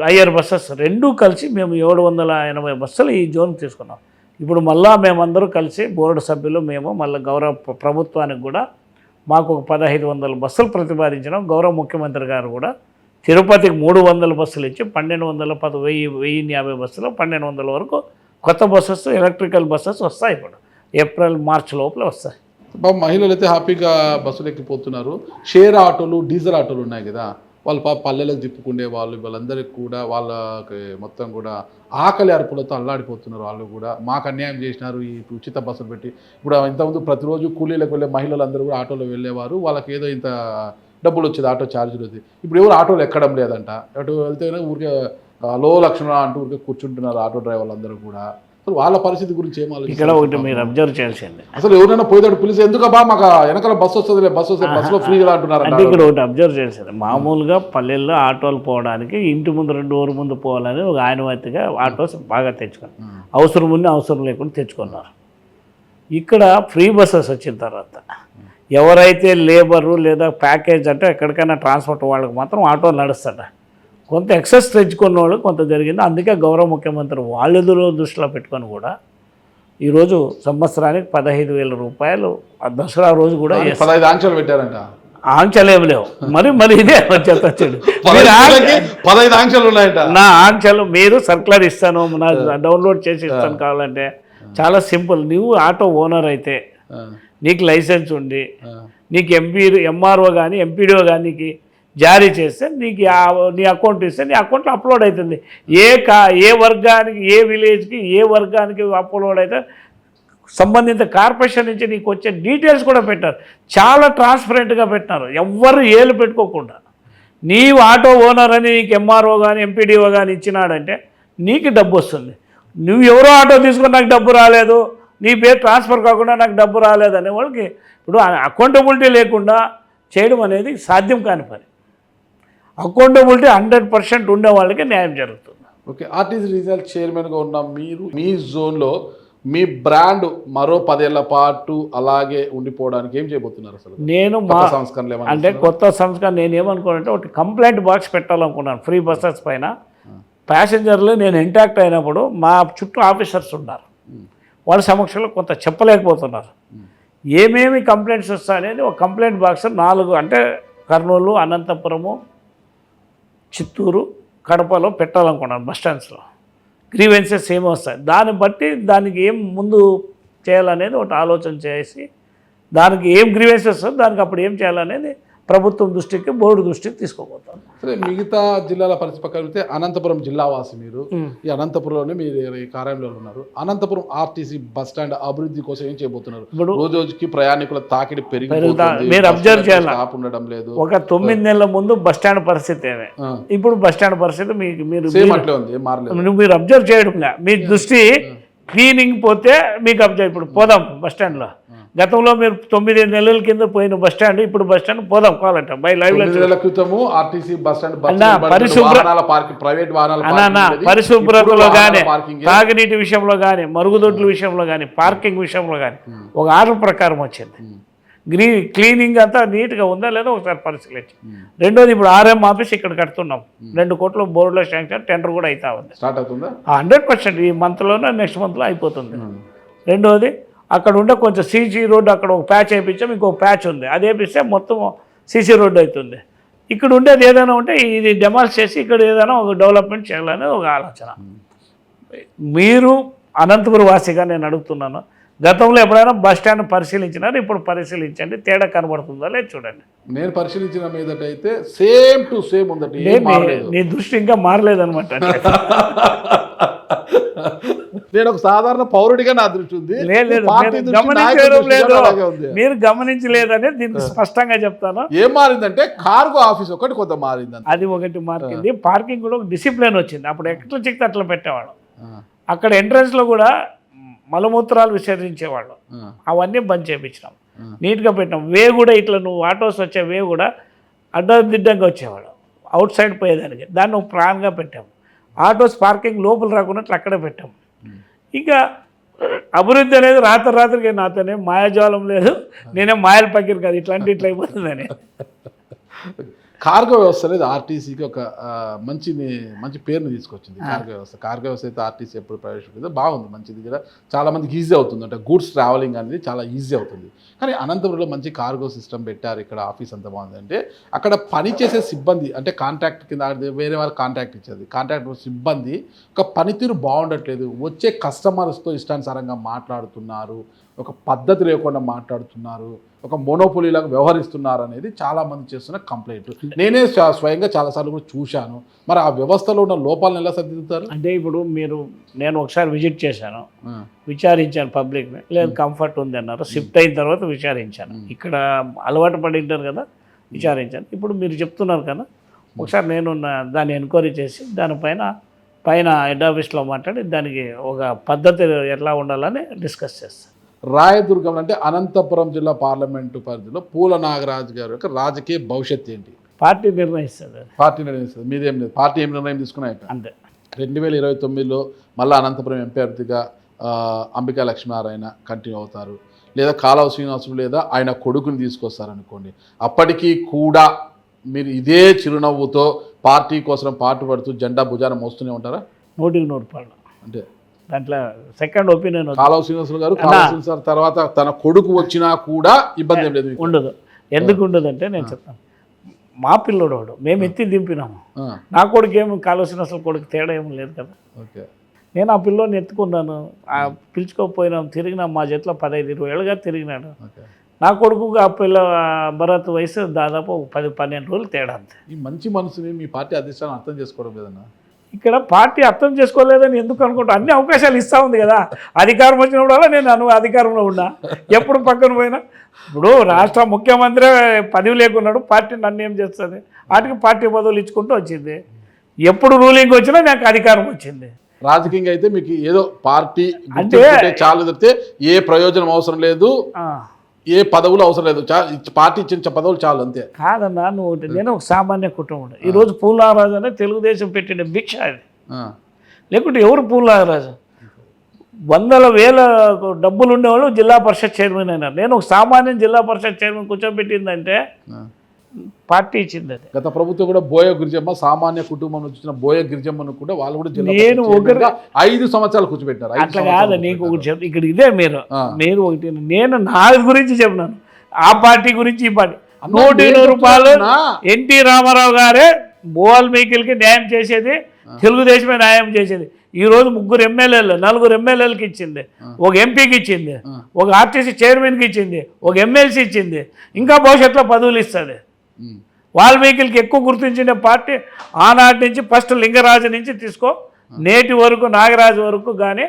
హయ్యర్ బస్సెస్ రెండూ కలిసి మేము 780 బస్సులు ఈ జోన్కి తీసుకున్నాం. ఇప్పుడు మళ్ళా మేమందరూ కలిసి బోర్డు సభ్యులు మేము మళ్ళీ గౌరవ ప్రభుత్వానికి కూడా మాకు ఒక 1500 బస్సులు ప్రతిపాదించినాం. గౌరవ ముఖ్యమంత్రి గారు కూడా తిరుపతికి 300 బస్సులు ఇచ్చి 1050 బస్సులు 1200 వరకు కొత్త బస్సెస్ ఎలక్ట్రికల్ బస్సెస్ వస్తాయి. ఇప్పుడు ఏప్రిల్ మార్చ్ లోపల వస్తాయి. మహిళలు అయితే హ్యాపీగా బస్సులు ఎక్కిపోతున్నారు. షేర్ ఆటోలు, డీజిల్ ఆటోలు ఉన్నాయి కదా, వాళ్ళు పల్లెలకు తిప్పుకునే వాళ్ళు వాళ్ళందరికీ కూడా వాళ్ళకి మొత్తం కూడా ఆకలి అరుపులతో అల్లాడిపోతున్నారు. వాళ్ళు కూడా మాకు అన్యాయం చేసినారు ఈ ఉచిత బస్సులు పెట్టి. ఇప్పుడు ఇంతకుముందు ప్రతిరోజు కూలీలకు వెళ్ళే మహిళలందరూ కూడా ఆటోలో వెళ్ళేవారు. వాళ్ళకి ఏదో ఇంత డబ్బులు వచ్చేది, ఆటో ఛార్జీలు వచ్చేది. ఇప్పుడు ఎవరు ఆటోలు ఎక్కడం లేదంట. అటు వెళ్తే ఊరికే లో లక్షణ అంటూ ఊరికే కూర్చుంటున్నారు ఆటో డ్రైవర్లు అందరూ కూడా. అసలు వాళ్ళ పరిస్థితి గురించి ఏం ఆలోచించారు? ఇక్కడ ఒకటి మీరు అబ్జర్వ్ చేయాల్సింది, అసలు ఎవరైనా పోయేదాడు పిలిచి ఎందుకబ్బా మాకు వెనకాల బస్సు వస్తుంది, బస్సు వస్తుంది, బస్సులో ఫ్రీగా అంటున్నారు అంటే ఇక్కడ ఒకటి అబ్జర్వ్ చేయాల్సింది. మామూలుగా పల్లెల్లో ఆటోలు పోవడానికి ఇంటి ముందు 2 ఊరు ముందు పోవాలని ఒక ఆనవాయితీగా ఆటోస్ బాగా తెచ్చుకున్నారు. అవసరం ఉంది అవసరం లేకుండా తెచ్చుకున్నారు. ఇక్కడ ఫ్రీ బస్సెస్ వచ్చిన తర్వాత ఎవరైతే లేబరు లేదా ప్యాకేజ్ అంటే ఎక్కడికైనా ట్రాన్స్పోర్ట్ వాళ్ళకి మాత్రం ఆటో నడుస్తాడు. కొంత ఎక్సెస్ తెచ్చుకున్న వాళ్ళు కొంత జరిగింది. అందుకే గౌరవ ముఖ్యమంత్రి వాళ్ళెదురు దృష్టిలో పెట్టుకొని కూడా ఈరోజు సంవత్సరానికి 15,000 రూపాయలు దసరా రోజు కూడా 15 ఆంక్షలు పెట్టారంట. ఆంక్షలు ఏమి లేవు. మరి ఇదే చెప్తాడు 15 ఆంక్షలు ఉన్నాయంట. నా ఆంక్షలు మీరు సర్క్యులర్ ఇస్తాను, నా డౌన్లోడ్ చేసి ఇస్తాను కావాలంటే. చాలా సింపుల్. నువ్వు ఆటో ఓనర్ అయితే నీకు లైసెన్స్ ఉండి నీకు ఎంఆర్ఓ కానీ ఎంపీడీఓ కానీ నీకు జారీ చేస్తే నీకు నీ అకౌంట్ ఇస్తే నీ అకౌంట్లో అప్లోడ్ అవుతుంది. ఏ వర్గానికి ఏ విలేజ్కి ఏ వర్గానికి అప్లోడ్ అయితే సంబంధిత కార్పొరేషన్ నుంచి నీకు వచ్చే డీటెయిల్స్ కూడా పెట్టారు. చాలా ట్రాన్స్పరెంట్గా పెట్టినారు. ఎవ్వరు ఏలు పెట్టుకోకుండా నీవు ఆటో ఓనర్ అని నీకు ఎంఆర్ఓ కానీ ఎంపీడీఓ కానీ ఇచ్చినాడంటే నీకు డబ్బు వస్తుంది. నువ్వు ఎవరో ఆటో తీసుకొని నాకు డబ్బు రాలేదు, నీ పేరు ట్రాన్స్ఫర్ కాకుండా నాకు డబ్బు రాలేదు అనే వాళ్ళకి ఇప్పుడు అకౌంటబిలిటీ లేకుండా చేయడం అనేది సాధ్యం కాని పని. అకౌంటబిలిటీ 100% ఉండే వాళ్ళకి న్యాయం జరుగుతుంది. ఓకే, ఆర్టీసీ రీజనల్ చైర్మన్గా ఉన్న మీరు మీ జోన్లో మీ బ్రాండ్ మరో 10 ఏళ్ల పాటు అలాగే ఉండిపోవడానికి ఏం చేయబోతున్నారు? అసలు నేను సంస్కరణలు అంటే కొత్త సంస్కరణ నేను ఏమనుకున్నానంటే ఒకటి కంప్లైంట్ బాక్స్ పెట్టాలనుకున్నాను ఫ్రీ బస్సెస్ పైన. ప్యాసింజర్లు నేను ఇంటాక్ట్ అయినప్పుడు మా చుట్టూ ఆఫీసర్స్ ఉన్నారు, వాళ్ళ సమక్షంలో కొంత చెప్పలేకపోతున్నారు. ఏమేమి కంప్లైంట్స్ వస్తాయనేది ఒక కంప్లైంట్ బాక్స్ 4 అంటే కర్నూలు, అనంతపురము, చిత్తూరు, కడపలో పెట్టాలనుకున్నాను బస్టాండ్స్లో. గ్రీవెన్సెస్ ఏమి వస్తాయి దాన్ని బట్టి దానికి ఏం ముందు చేయాలనేది ఒకటి ఆలోచన చేసి దానికి ఏం గ్రీవెన్సెస్ వస్తుంది దానికి అప్పుడు ఏం చేయాలనేది ప్రభుత్వం దృష్టికి బోర్డు దృష్టికి తీసుకోబోతాను. సరే, మిగతా జిల్లాల పరిస్థితి పక్కన పెడితే అనంతపురం జిల్లావాసి మీరు, ఈ అనంతపురంలోనే మీరు ఈ కార్యాలయంలో ఉన్నారు. అనంతపురం ఆర్టీసీ బస్ స్టాండ్ అభివృద్ధి కోసం ఏం చేయబోతున్నారు? ఇప్పుడు రోజుకి ప్రయాణికుల తాకిడి పెరిగిపోతుంది, మీరు అబ్జర్వ్ చేయాలి. ఉండడం లేదు. ఒక 9 నెలల ముందు బస్ స్టాండ్ పరిస్థితి ఏమే, ఇప్పుడు బస్ స్టాండ్ పరిస్థితి మీరు అట్లే ఉంది, ఏం మారలేదు. మీరు అబ్జర్వ్ చేయడంగా మీ దృష్టి క్లీనింగ్ పోతే మీకు అబ్జర్వ్. ఇప్పుడు పోదాం బస్ స్టాండ్లో. గతంలో మీరు 9 నెలల కింద పోయిన బస్ స్టాండ్ ఇప్పుడు బస్ స్టాండ్ పోదాం కావాలంటే బై లైవ్ క్రితము ఆర్టీసీ బస్ స్టాండ్ పరిశుభ్రతలో కానీ, తాగునీటి విషయంలో కానీ, మరుగుదొడ్ల విషయంలో కానీ, పార్కింగ్ విషయంలో కానీ ఒక ఆర్డర్ ప్రకారం వచ్చింది. క్లీనింగ్ అంతా నీట్గా ఉందా లేదా ఒకసారి పరిశీలించి. రెండోది ఇప్పుడు ఆర్ఎం ఆఫీస్ ఇక్కడ కడుతున్నాం, 2 కోట్ల బోర్డులో శాంక్షన్, టెండర్ కూడా అవుతా ఉంది. స్టార్ట్ అవుతుందా? 100% ఈ మంత్లోనే నెక్స్ట్ మంత్లో అయిపోతుంది. రెండోది అక్కడ ఉండే కొంచెం సీసీ రోడ్డు అక్కడ ఒక ప్యాచ్ వేయించాం, ఇంకొక ప్యాచ్ ఉంది, అది వేపిస్తే మొత్తం సీసీ రోడ్డు అవుతుంది. ఇక్కడ ఉండేది ఏదైనా ఉంటే ఇది డెమాలిష్ చేసి ఇక్కడ ఏదైనా ఒక డెవలప్మెంట్ చేయాలనేది ఒక ఆలోచన. మీరు అనంతపురం వాసిగా నేను అడుగుతున్నాను, గతంలో ఎప్పుడైనా బస్ స్టాండ్ పరిశీలించినారు, ఇప్పుడు పరిశీలించండి, తేడా కనబడుతుందా లేదు చూడండి. నేను పరిశీలించిన మీదట అయితే సేమ్ టు సేమ్ ఉందట. నీ దృష్టి ఇంకా మారలేదనమాట. నేను ఒక సాధారణ పౌరుడిగా నా దృష్టి ఉంది. మీరు గమనించలేదని దీనికి స్పష్టంగా చెప్తాను. ఏం మారిందంటే కార్గో ఆఫీస్ ఒకటి కొంత మారింది, అది ఒకటి మారింది. పార్కింగ్ కూడా ఒక డిసిప్లిన్ వచ్చింది. అప్పుడు ఎట్లా చెక్తే అట్లా పెట్టేవాడు. అక్కడ ఎంట్రన్స్లో కూడా మలమూత్రాలు విసర్జించేవాళ్ళు, అవన్నీ బంద్ చేయించినాం, నీట్గా పెట్టినాం. వే కూడా ఇట్లా నువ్వు ఆటోస్ వచ్చే వే కూడా అడ్డదిడ్డంగా వచ్చేవాడు అవుట్ సైడ్ పోయేదానికి, దాన్ని ఒక ప్లాన్గా పెట్టాము. ఆటోస్ పార్కింగ్ లోపల రాకుండా అక్కడే పెట్టాము. ఇంకా అభివృద్ధి అనేది రాత్రికి నాతోనే మాయాజాలం లేదు, నేనే మాయల పక్కన కాదు, ఇట్లా అయిపోతుందని. కార్గో వ్యవస్థ అనేది ఆర్టీసీకి ఒక మంచి పేరుని తీసుకొచ్చింది. కార్గో వ్యవస్థ అయితే ఆర్టీసీ ఎప్పుడు ప్రవేశపెట్టిందో బాగుంది, మంచిది కూడా, చాలా మందికి ఈజీ అవుతుంది, అంటే గూడ్స్ ట్రావెలింగ్ అనేది చాలా ఈజీ అవుతుంది. కానీ అనంతపురంలో మంచి కార్గో సిస్టమ్ పెట్టారు, ఇక్కడ ఆఫీస్ అంత బాగుంది. అంటే అక్కడ పనిచేసే సిబ్బంది, అంటే కాంట్రాక్ట్ కింద వేరే వాళ్ళకి కాంట్రాక్ట్ ఇచ్చేది, కాంట్రాక్ట్ సిబ్బంది ఒక పనితీరు బాగుండట్లేదు, వచ్చే కస్టమర్స్తో ఇష్టానుసారంగా మాట్లాడుతున్నారు, ఒక పద్ధతి లేకుండా మాట్లాడుతున్నారు, ఒక మోనోపోలీలాగా వ్యవహరిస్తున్నారు అనేది చాలామంది చేస్తున్న కంప్లైంట్. నేనే స్వయంగా చాలాసార్లు కూడా చూశాను. మరి ఆ వ్యవస్థలో ఉన్న లోపాలను ఎలా సరిదిద్దుతారు? అంటే ఇప్పుడు నేను ఒకసారి విజిట్ చేశాను, విచారించాను పబ్లిక్ని, లేదు కంఫర్ట్ ఉంది అన్నారు. షిఫ్ట్ అయిన తర్వాత విచారించాను, ఇక్కడ అలవాటు పడి ఉంటారు కదా, విచారించాను. ఇప్పుడు మీరు చెప్తున్నారు కదా, ఒకసారి నేను దాన్ని ఎంక్వైరీ చేసి పైన హెడ్ ఆఫీస్లో మాట్లాడి దానికి ఒక పద్ధతి ఎట్లా ఉండాలని డిస్కస్ చేస్తాను. రాయదుర్గం అంటే అనంతపురం జిల్లా పార్లమెంటు పరిధిలో పూల నాగరాజు గారి యొక్క రాజకీయ భవిష్యత్తు ఏంటి? పార్టీ నిర్ణయిస్తుంది. పార్టీ నిర్ణయిస్తుంది, మీదేం లేదు, పార్టీ ఏం నిర్ణయం తీసుకున్నాయి అంతే. 2029లో మళ్ళీ అనంతపురం ఎంపీ అభ్యర్థిగా అంబికా లక్ష్మీనారాయణ కంటిన్యూ అవుతారు, లేదా కాలువ శ్రీనివాసులు లేదా ఆయన కొడుకుని తీసుకొస్తారనుకోండి, అప్పటికీ కూడా మీరు ఇదే చిరునవ్వుతో పార్టీ కోసం పాటుపడుతూ జెండా భుజాన మోస్తూనే ఉంటారా? 100% అంటే దాంట్లో సెకండ్ ఒపీనియన్ కాలువ శ్రీనివాసులు గారు తర్వాత తన కొడుకు వచ్చినా కూడా ఇబ్బంది ఏం లేదు, ఉండదు. ఎందుకు ఉండదు అంటే నేను చెప్తాను, మా పిల్లోడు వాడు, మేము ఎత్తి దింపినాము, నా కొడుకు ఏమి కాలువ శ్రీనివాసులు కొడుకు తేడా ఏమి లేదు కదా. ఓకే, నేను ఆ పిల్లోని ఎత్తుకున్నాను, పిలుచుకోకపోయినాం, తిరిగినాం, మా జట్లో 15-20 ఏళ్ళుగా తిరిగినాడు. నా కొడుకు ఆ పిల్ల భరత్ వయసు దాదాపు 10-12 రోజులు తేడా అంతే. ఈ మంచి మనసుని మీ పార్టీ అధిష్టానం అర్థం చేసుకోవడం లేదన్నా? ఇక్కడ పార్టీ అర్థం చేసుకోలేదని ఎందుకు అనుకుంటా, అన్ని అవకాశాలు ఇస్తూ ఉంది కదా, అధికారం వచ్చినప్పుడల్లా నేను అధికారంలో ఉన్నా, ఎప్పుడు పక్కన పోయినా. ఇప్పుడు రాష్ట్ర ముఖ్యమంత్రి పదవి లేకున్నాడు, పార్టీ నన్ను ఏం చేస్తుంది, వాటికి పార్టీ పదవులు ఇచ్చుకుంటూ వచ్చింది, ఎప్పుడు రూలింగ్ వచ్చినా నాకు అధికారం వచ్చింది. రాజకీయంగా అయితే మీకు ఏదో పార్టీ అంటే చాలు తప్పితే ఏ ప్రయోజనం అవసరం లేదు, ఏ పదవులు అవసరం లేదు, పార్టీ ఇచ్చిన పదవులు చాలు అంతే. కాదన్నా, నేను ఒక సామాన్య కుటుంబం. ఈరోజు పూలనాగరాజు అనే తెలుగుదేశం పెట్టిన భిక్ష అది, లేకుంటే ఎవరు పూలనాగరాజు? 100,000 డబ్బులు ఉండేవాళ్ళు జిల్లా పరిషత్ చైర్మన్ అయినారు. నేను ఒక సామాన్య జిల్లా పరిషత్ చైర్మన్ కూర్చోబెట్టిందంటే పార్టీ ఇచ్చింది. అది గత ప్రభుత్వం కూడా బోయ గిరిజమ్మ, సామాన్య కుటుంబం నుంచి వచ్చిన బోయ గిరిజమ్మను కూడా వాళ్ళు కూడా నేను 5 సంవత్సరాలు కూర్చోబెట్టారు. అట్లా కాదు, నీకు ఒకటి చెప్తా, ఇక్కడ ఇదే మీరు ఒకటి, నేను నా గురించి చెప్పినాను, ఆ పార్టీ గురించి ఈ పార్టీ. 120 రూపాయలు ఎన్టీ రామారావు గారే వాల్మీకిలకి న్యాయం చేసేది, తెలుగుదేశమే న్యాయం చేసేది. ఈరోజు 3 ఎమ్మెల్యేలు 4 ఎమ్మెల్యేలకి ఇచ్చింది, ఒక ఎంపీకి ఇచ్చింది, ఒక ఆర్టీసీ చైర్మన్కి ఇచ్చింది, ఒక ఎమ్మెల్సీ ఇచ్చింది, ఇంకా భవిష్యత్తులో పదవులు ఇస్తుంది. వాల్మీకిలకి ఎక్కువ గుర్తించిన పార్టీ ఆనాటి నుంచి ఫస్ట్ లింగరాజు నుంచి తీసుకో నేటి వరకు నాగరాజు వరకు కానీ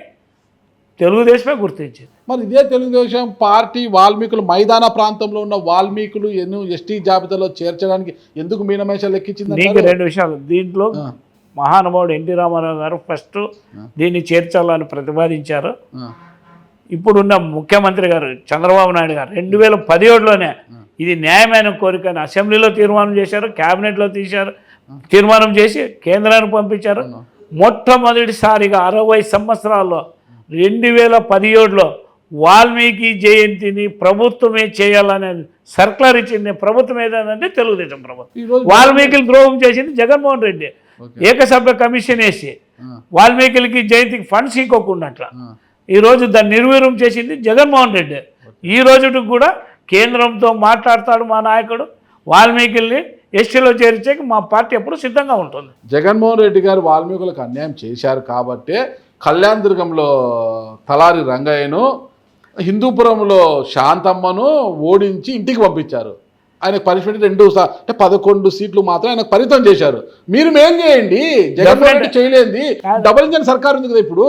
తెలుగుదేశమే గుర్తించింది. మరి ఇదే తెలుగుదేశం పార్టీ వాల్మీకులు మైదాన ప్రాంతంలో ఉన్న వాల్మీకులు ఎస్టీ జాబితాలో చేర్చడానికి ఎందుకు మీనమేషాలు లెక్కించింది? నీకు 2 విషయాలు దీంట్లో. మహానుభావుడు ఎన్టీ రామారావు గారు ఫస్ట్ దీన్ని చేర్చాలని ప్రతిపాదించారు. ఇప్పుడున్న ముఖ్యమంత్రి గారు చంద్రబాబు నాయుడు గారు 2017లోనే ఇది న్యాయమైన కోరికని అసెంబ్లీలో తీర్మానం చేశారు, క్యాబినెట్లో తీర్మానం చేసి కేంద్రానికి పంపించారు. మొట్టమొదటిసారిగా 60 సంవత్సరాల్లో 2017లో వాల్మీకి జయంతిని ప్రభుత్వమే చేయాలనే సర్కులర్ ఇచ్చింది. ప్రభుత్వం ఏదంటే తెలుగుదేశం ప్రభుత్వం. వాల్మీకిలు ద్రోహం చేసింది జగన్మోహన్ రెడ్డి, ఏకసభ్య కమిషన్ వేసి వాల్మీకిలకి జయంతికి ఫండ్స్ ఇంకోకుండా ఈరోజు దాన్ని నిర్వీర్యం చేసింది జగన్మోహన్ రెడ్డి. ఈ రోజుకి కూడా కేంద్రంతో మాట్లాడతాడు మా నాయకుడు, వాల్మీకిల్ని ఎస్టీలో చేర్చే మా పార్టీ ఎప్పుడు సిద్ధంగా ఉంటుంది. జగన్మోహన్ రెడ్డి గారు వాల్మీకులకు అన్యాయం చేశారు కాబట్టే కళ్యాణ్ దుర్గంలో తలారి రంగయ్యను, హిందూపురంలో శాంతమ్మను ఓడించి ఇంటికి పంపించారు. ఆయనకు పనిష్మెంట్ 2 అంటే 11 సీట్లు మాత్రం ఆయనకు పరిమితం చేశారు. మీరు మేం చేయండి, జగన్మోహన్ రెడ్డి చేయలేంది. డబుల్ ఇంజన్ సర్కార్ ఉంది కదా ఇప్పుడు,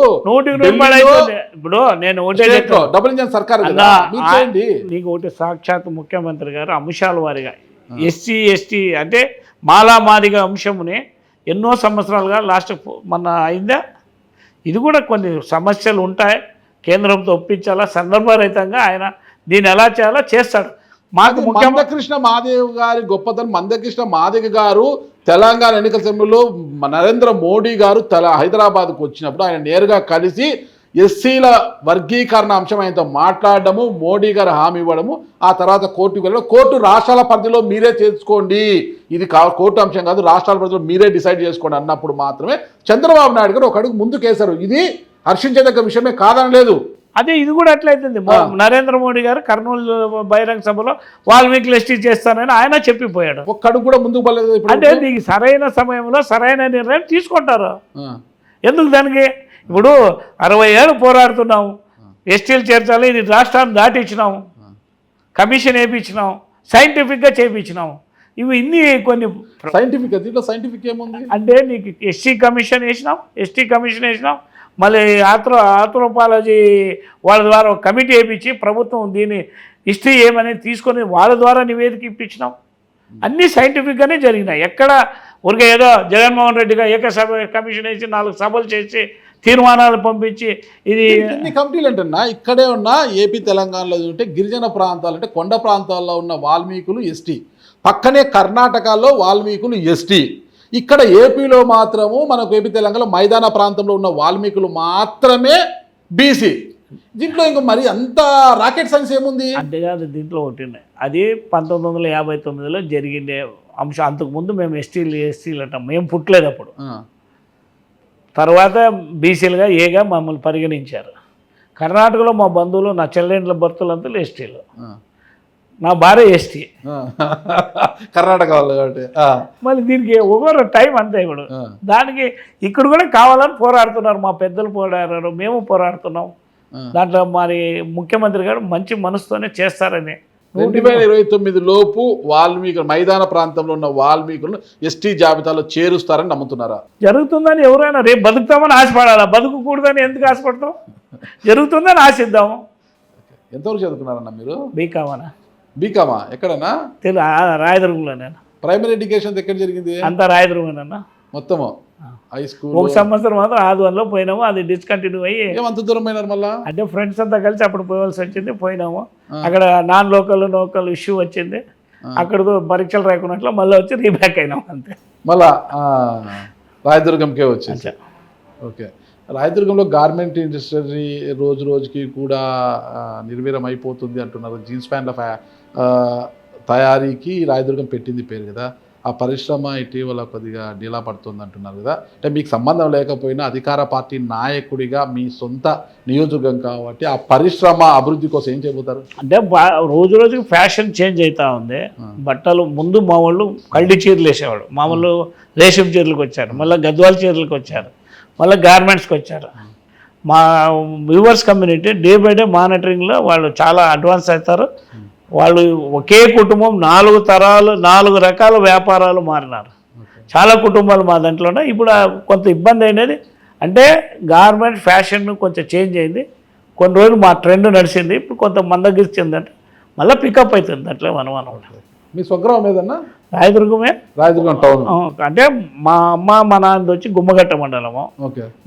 ఇప్పుడు నేను డబుల్ ఇంజన్ సర్కార్ చేయండి. నీకు ఒకటి, సాక్షాత్ ముఖ్యమంత్రి గారు అంశాల వారిగా ఎస్సీ ఎస్టీ అంటే మాలామాదిగా అంశముని ఎన్నో సంవత్సరాలుగా లాస్ట్ మొన్న అయిందా, ఇది కూడా కొన్ని సమస్యలు ఉంటాయి, కేంద్రంతో ఒప్పించాలా, సందర్భరహితంగా ఆయన దీన్ని ఎలా చేయాలో చేస్తాడు. మాకు మందకృష్ణ మాదేవ్ గారి గొప్పతనం, మందకృష్ణ మాదిగ గారు తెలంగాణ ఎన్నికల సమయంలో నరేంద్ర మోడీ గారు హైదరాబాద్కు వచ్చినప్పుడు ఆయన నేరుగా కలిసి ఎస్సీల వర్గీకరణ అంశం ఆయనతో మాట్లాడడము, మోడీ గారు హామీ ఇవ్వడము, ఆ తర్వాత కోర్టుకు వెళ్ళడం, కోర్టు రాష్ట్రాల పరిధిలో మీరే చేసుకోండి, ఇది కోర్టు అంశం కాదు, రాష్ట్రాల ప్రజలు మీరే డిసైడ్ చేసుకోండి అన్నప్పుడు మాత్రమే చంద్రబాబు నాయుడు గారు ఒక అడుగు ముందుకేశారు. ఇది హర్షించదగ్గ విషయమే కాదని లేదు. అదే ఇది కూడా అట్లయితుంది. నరేంద్ర మోడీ గారు కర్నూలు బహిరంగ సభలో వాల్మీకి ఎస్టీ చేస్తానని ఆయన చెప్పిపోయాడు. ఒక్క అడుగు కూడా ముందుకు పడలేదు. అంటే నీకు సరైన సమయంలో సరైన నిర్ణయం తీసుకుంటారు. ఎందుకు దానికి ఇప్పుడు 60 ఏళ్ళు పోరాడుతున్నాము, ఎస్టీలు చేర్చాలి, ఇది రాష్ట్రాన్ని దాటించినాము, కమిషన్ వేయించినాం, సైంటిఫిక్గా చేయించినాము. ఇవి ఇన్ని కొన్ని సైంటిఫిక్, దీంట్లో సైంటిఫిక్ ఏముంది అంటే నీకు ఎస్టీ కమిషన్ వేసినాం, మళ్ళీ ఆంథ్రోపాలజీ వాళ్ళ ద్వారా ఒక కమిటీ వేయించి ప్రభుత్వం దీన్ని హిస్టరీ ఏమనేది తీసుకొని వాళ్ళ ద్వారా నివేదిక ఇప్పించినాం. అన్నీ సైంటిఫిక్గానే జరిగినాయి. ఎక్కడ ఊరికే ఏదో జగన్మోహన్ రెడ్డిగా ఏకసభ కమిషన్ వేసి 4 సభలు చేసి తీర్మానాలు పంపించి ఇది ఇన్ని కమిటీలు అంటున్నా ఇక్కడే ఉన్న ఏపీ తెలంగాణలో ఉంటే గిరిజన ప్రాంతాలు అంటే కొండ ప్రాంతాల్లో ఉన్న వాల్మీకులు ఎస్టీ, పక్కనే కర్ణాటకలో వాల్మీకులు ఎస్టీ, ఇక్కడ ఏపీలో మాత్రము మనకు ఏపీ తెలంగాణలో మైదాన ప్రాంతంలో ఉన్న వాల్మీకులు మాత్రమే బీసీ. దీంట్లో ఇంకా మరి అంత రాకెట్ సైన్స్ ఏముంది? అంతేకాదు, దీంట్లో ఒకటి అది 1959లో జరిగిండే అంశం. అంతకుముందు మేము ఎస్టీలు అంటాం, మేము పుట్టలేదు అప్పుడు. తర్వాత బీసీలుగా ఏగా మమ్మల్ని పరిగణించారు. కర్ణాటకలో మా బంధువులు, నా చెల్లెండ్ల భర్తలంతా ఎస్టీలు, నా భార్య ఎస్టీ, కర్ణాటక వాళ్ళు కాబట్టి మళ్ళీ దీనికి ఓవర్ టైం అంతే. ఇప్పుడు దానికి ఇక్కడ కూడా కావాలని పోరాడుతున్నారు, మా పెద్దలు పోరాడారు, మేము పోరాడుతున్నాం. దాంట్లో మరి ముఖ్యమంత్రి గారు మంచి మనసుతోనే చేస్తారని 2029 లోపు వాల్మీకులు మైదాన ప్రాంతంలో ఉన్న వాల్మీకులను ఎస్టీ జాబితాలో చేరుస్తారని నమ్ముతున్నారా? జరుగుతుందని ఎవరైనా రేపు బతుకుతామని ఆశపడాలా, బతుకుకూడదని ఎందుకు ఆశపడతాం? జరుగుతుందని ఆశిద్దాము. ఎంతవరకు చదువుకున్నారన్న మీరు? బీకామనా? బీకామా ఎక్కడన్నా? రాయదుర్గంలో. నేను ప్రైమరీ ఎడ్యుకేషన్ ఎక్కడ జరిగింది? అంతా రాయదుర్గమేనన్నా మొత్తము. హై స్కూల్ 1 సంవత్సరం మాత్రం ఆదివారంలో పోయినాము, అది డిస్కంటిన్యూ అయ్యి. ఏమంత దూరం అయినారు మళ్ళీ? అంటే ఫ్రెండ్స్ అంతా కలిసి అప్పుడు పోవాల్సి వచ్చింది, పోయినాము. అక్కడ నాన్ లోకల్ ఇష్యూ వచ్చింది, అక్కడ పరీక్షలు రాకున్నట్లు మళ్ళీ వచ్చి రీబ్యాక్ అయినాం అంతే. మళ్ళా రాయదుర్గంకే వచ్చింది. ఓకే, రాయదుర్గంలో గార్మెంట్ ఇండస్ట్రీ రోజుకి కూడా నిర్వీర్యం అయిపోతుంది అంటున్నారు. జీన్స్ ప్యాంట్ల తయారీకి రాయదుర్గం పెట్టింది పేరు కదా, ఆ పరిశ్రమ ఇటీవల కొద్దిగా డీలా పడుతుంది అంటున్నారు కదా. అంటే మీకు సంబంధం లేకపోయినా అధికార పార్టీ నాయకుడిగా మీ సొంత నియోజకవర్గం కాబట్టి ఆ పరిశ్రమ అభివృద్ధి కోసం ఏం చేయబోతారు? అంటే రోజుకి ఫ్యాషన్ చేంజ్ అవుతూ ఉంది. బట్టలు ముందు మా వాళ్ళు కల్డి చీరలు వేసేవాడు, మామూలు రేషం చీరలకు వచ్చారు, మళ్ళీ గద్వాల చీరలకు వచ్చారు, మళ్ళీ గార్మెంట్స్కి వచ్చారు. మా viewers community day by day మానిటరింగ్లో వాళ్ళు చాలా అడ్వాన్స్ అవుతారు. వాళ్ళు ఒకే కుటుంబం 4 తరాలు 4 రకాల వ్యాపారాలు మారినారు. చాలా కుటుంబాలు మా దాంట్లోనే. ఇప్పుడు కొంత ఇబ్బంది అయినది అంటే గార్మెంట్ ఫ్యాషన్ కొంచెం చేంజ్ అయింది. కొన్ని రోజులు మా ట్రెండ్ నడిచింది, ఇప్పుడు కొంత మందగిరిచిందంటే మళ్ళీ పికప్ అవుతుంది. అట్లే మనం. మీ స్వగ్రామం ఏదన్నా? రాయదుర్గమే. రాయదుర్గం టౌన్. అంటే మా అమ్మ మా నాన్నది వచ్చి గుమ్మగట్ట మండలము.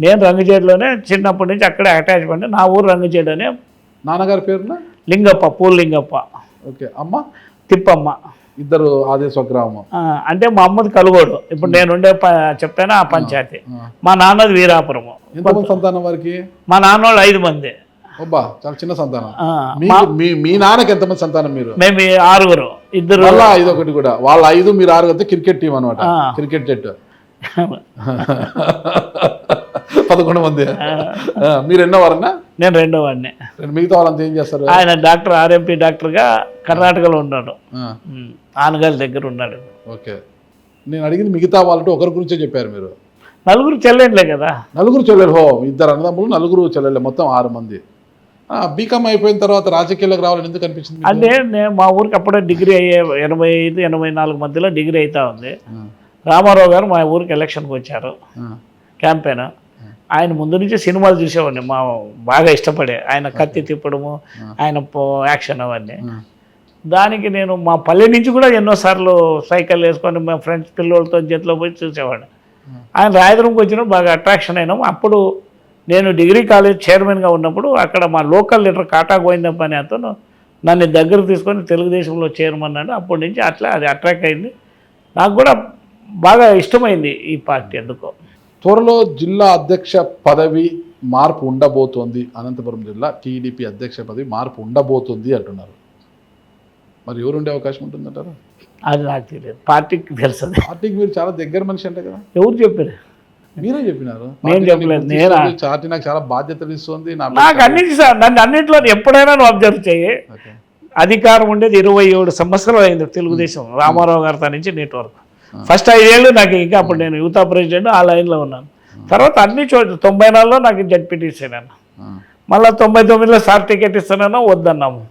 నేను రంగచేడులోనే చిన్నప్పటి నుంచి అక్కడే అటాచ్మెంట్. నా ఊరు రంగచేడు అనే. నాన్నగారి పేరున? లింగప్ప, పూల్ లింగప్ప. ఓకే. అమ్మ? తిప్పమ్మ. ఇద్దరు అదే స్వగ్రామం. అంటే మా అమ్మది కలుగోడు, ఇప్పుడు నేనుండే చెప్పాను ఆ పంచాయతీ. మా నాన్నది వీరాపురము. ఎంతమంది సంతానం వారికి? మా నాన్న వాళ్ళు 5 మంది. అబ్బా, చాలా చిన్న సంతానం. మీ నాన్నకి ఎంతమంది సంతానం? మీరు? మేము 6. 2 5 ఒకటి కూడా. వాళ్ళ 5 మీరు 6 అయితే క్రికెట్ టీం అనమాట. క్రికెట్ జట్టు 11 మంది. మీరు ఎన్నో వారన్నా? నేను 2వ వాడిని. మిగతా వాళ్ళంతా ఏం చేస్తారు? ఆయన డాక్టర్, ఆర్ఎంపీ డాక్టర్గా కర్ణాటకలో ఉన్నాడు, ఆనగారి దగ్గర ఉన్నాడు. ఓకే. నేను అడిగింది మిగతా వాళ్ళతో ఒకరి గురించే చెప్పారు మీరు. 4 చెల్లెండ్లే కదా. 4 చెల్లెలు. 2 అన్నదమ్ములు, 4 చెల్లెళ్ళు, మొత్తం 6 మంది. బీకామ్ అయిపోయిన తర్వాత రాజకీయాలకు రావాలని ఎందుకు అనిపించింది? అంటే నేను మా ఊరికి అప్పుడే డిగ్రీ అయ్యే 85-84 మధ్యలో డిగ్రీ అవుతా ఉంది. రామారావు గారు మా ఊరికి ఎలక్షన్కి వచ్చారు, క్యాంపెయిన్. ఆయన ముందు నుంచి సినిమాలు చూసేవాడిని, మా బాగా ఇష్టపడే. ఆయన కత్తి తిప్పడము, ఆయన యాక్షన్ అవన్నీ. దానికి నేను మా పల్లె నుంచి కూడా ఎన్నోసార్లు సైకిల్ వేసుకొని మా ఫ్రెండ్స్ పిల్లలతో జట్లో పోయి చూసేవాడిని. ఆయన రాయదుర్గంకి వచ్చినప్పుడు బాగా అట్రాక్షన్ అయినాము. అప్పుడు నేను డిగ్రీ కాలేజ్ చైర్మన్గా ఉన్నప్పుడు అక్కడ మా లోకల్ లీడర్ కాటా గోవిందప్ప అనే అతను నన్ను దగ్గర తీసుకొని తెలుగుదేశంలో చైర్మన్ అన్నాడు. అప్పటి నుంచి అట్లా అది అట్రాక్ట్ అయింది. నాకు కూడా బాగా ఇష్టమైంది ఈ పార్టీ. ఎందుకో త్వరలో జిల్లా అధ్యక్ష పదవి మార్పు ఉండబోతోంది. అనంతపురం జిల్లా టీడీపీ అధ్యక్ష పదవి మార్పు ఉండబోతుంది అంటున్నారు. మరి ఎవరు ఉండే అవకాశం ఉంటుందంటారు? అది నాకు తెలియదు, పార్టీకి తెలుస్తుంది. పార్టీకి మీరు చాలా దగ్గర మనిషి అంటే కదా. ఎవరు చెప్పారు? మీరే చెప్పినారు. నేను చెప్పలేదు. నేను పార్టీ నాకు చాలా బాధ్యతలు ఇస్తుంది. నాకు అన్నిటి సార్, నన్ను అన్నింటిలో ఎప్పుడైనా నువ్వు అబ్జర్వ్ చేయి. అధికారం ఉండేది 27 సంవత్సరాలు అయింది తెలుగుదేశం, రామారావు గారితో నుంచి నెట్వర్క్. ఫస్ట్ 5 ఏళ్ళు నాకు, ఇంకా అప్పుడు నేను యూత్ ప్రెసిడెంట్ ఆ లైన్లో ఉన్నాను. తర్వాత అన్ని చోట్ల 94లో నాకు జడ్పీటీసీ నేను, మళ్ళీ 99లో సార్ టికెట్ ఇస్తున్నాను, వద్దన్నాము.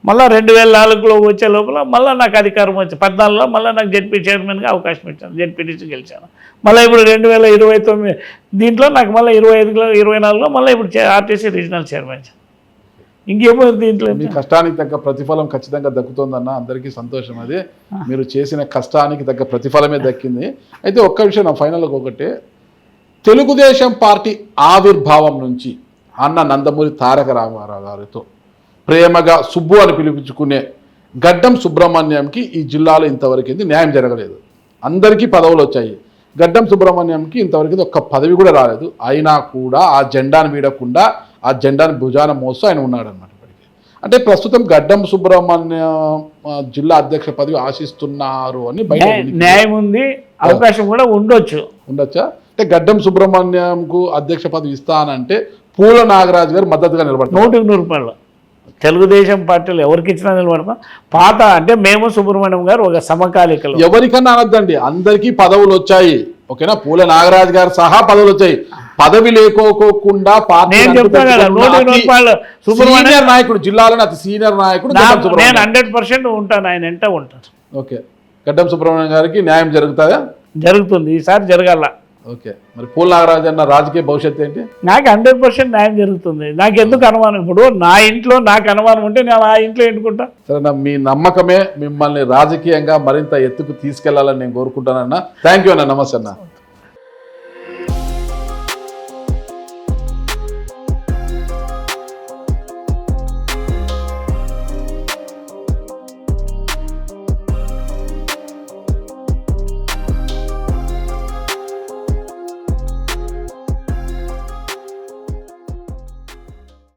మళ్ళీ 2004లో వచ్చే లోపల మళ్ళీ నాకు అధికారం వచ్చి 14లో మళ్ళీ నాకు జడ్పీ చైర్మన్గా అవకాశం ఇచ్చాను, జడ్పీటీసీ గెలిచాను. మళ్ళీ ఇప్పుడు 2029 దీంట్లో నాకు మళ్ళీ 25లో 24లో మళ్ళీ ఇప్పుడు ఆర్టీసీ రీజనల్ చైర్మన్. ఇంకేమో దీంట్లో మీ కష్టానికి తగ్గ ప్రతిఫలం ఖచ్చితంగా దక్కుతోందన్న, అందరికీ సంతోషం. అది మీరు చేసిన కష్టానికి తగ్గ ప్రతిఫలమే దక్కింది. అయితే ఒక్క విషయం నా ఫైనల్గా ఒకటే, తెలుగుదేశం పార్టీ ఆవిర్భావం నుంచి అన్న నందమూరి తారక రామారావు గారితో ప్రేమగా సుబ్బు అని పిలిపించుకునే గడ్డం సుబ్రహ్మణ్యంకి ఈ జిల్లాలో ఇంతవరకు న్యాయం జరగలేదు. అందరికీ పదవులు వచ్చాయి, గడ్డం సుబ్రహ్మణ్యంకి ఇంతవరకు ఒక్క పదవి కూడా రాలేదు. అయినా కూడా ఆ జెండాను వీడకుండా ఆ జెండాను భుజాన మోస్తూ ఆయన ఉన్నాడు అన్నమాట. ఇప్పటికీ అంటే ప్రస్తుతం గడ్డం సుబ్రహ్మణ్యం జిల్లా అధ్యక్ష పదవి ఆశిస్తున్నారు అని బయట న్యాయం ఉంది, అవకాశం కూడా ఉండొచ్చా? అంటే గడ్డం సుబ్రహ్మణ్యంకు అధ్యక్ష పదవి ఇస్తానంటే పూల నాగరాజు గారు మద్దతుగా నిలబడతారు. 100% తెలుగుదేశం పార్టీలో ఎవరికి ఇచ్చినా నిలబడతాం. పాత అంటే మేము సుబ్రహ్మణ్యం గారు ఒక సమకాలికలు, ఎవరికన్నా అనొద్దండి, అందరికీ పదవులు వచ్చాయి. ఓకేనా, పూల నాగరాజు గారు సహా పదవులు వచ్చాయి. పదవి లేకోకుండా సీనియర్ నాయకుడు, జిల్లాలోని అతి సీనియర్ నాయకుడు నేను 100% ఉంటాను, ఆయన వెంట ఉంటాను. ఓకే, గడ్డం సుబ్రహ్మణ్యం గారికి న్యాయం జరుగుతుందా? జరుగుతుంది, ఈసారి జరగాల. ఓకే, మరి పూల నాగరాజు అన్న రాజకీయ భవిష్యత్తు ఏంటి? నాకు 100% న్యాయం జరుగుతుంది. నాకు ఎందుకు అనుమానం? ఇప్పుడు నా ఇంట్లో నాకు అనుమానం ఉంటే నేను ఆ ఇంట్లో ఎన్నుకుంటా. సరే, మీ నమ్మకమే మిమ్మల్ని రాజకీయంగా మరింత ఎత్తుకు తీసుకెళ్లాలని నేను కోరుకుంటానన్నా. థ్యాంక్ యూ అన్న, నమస్తే అన్న.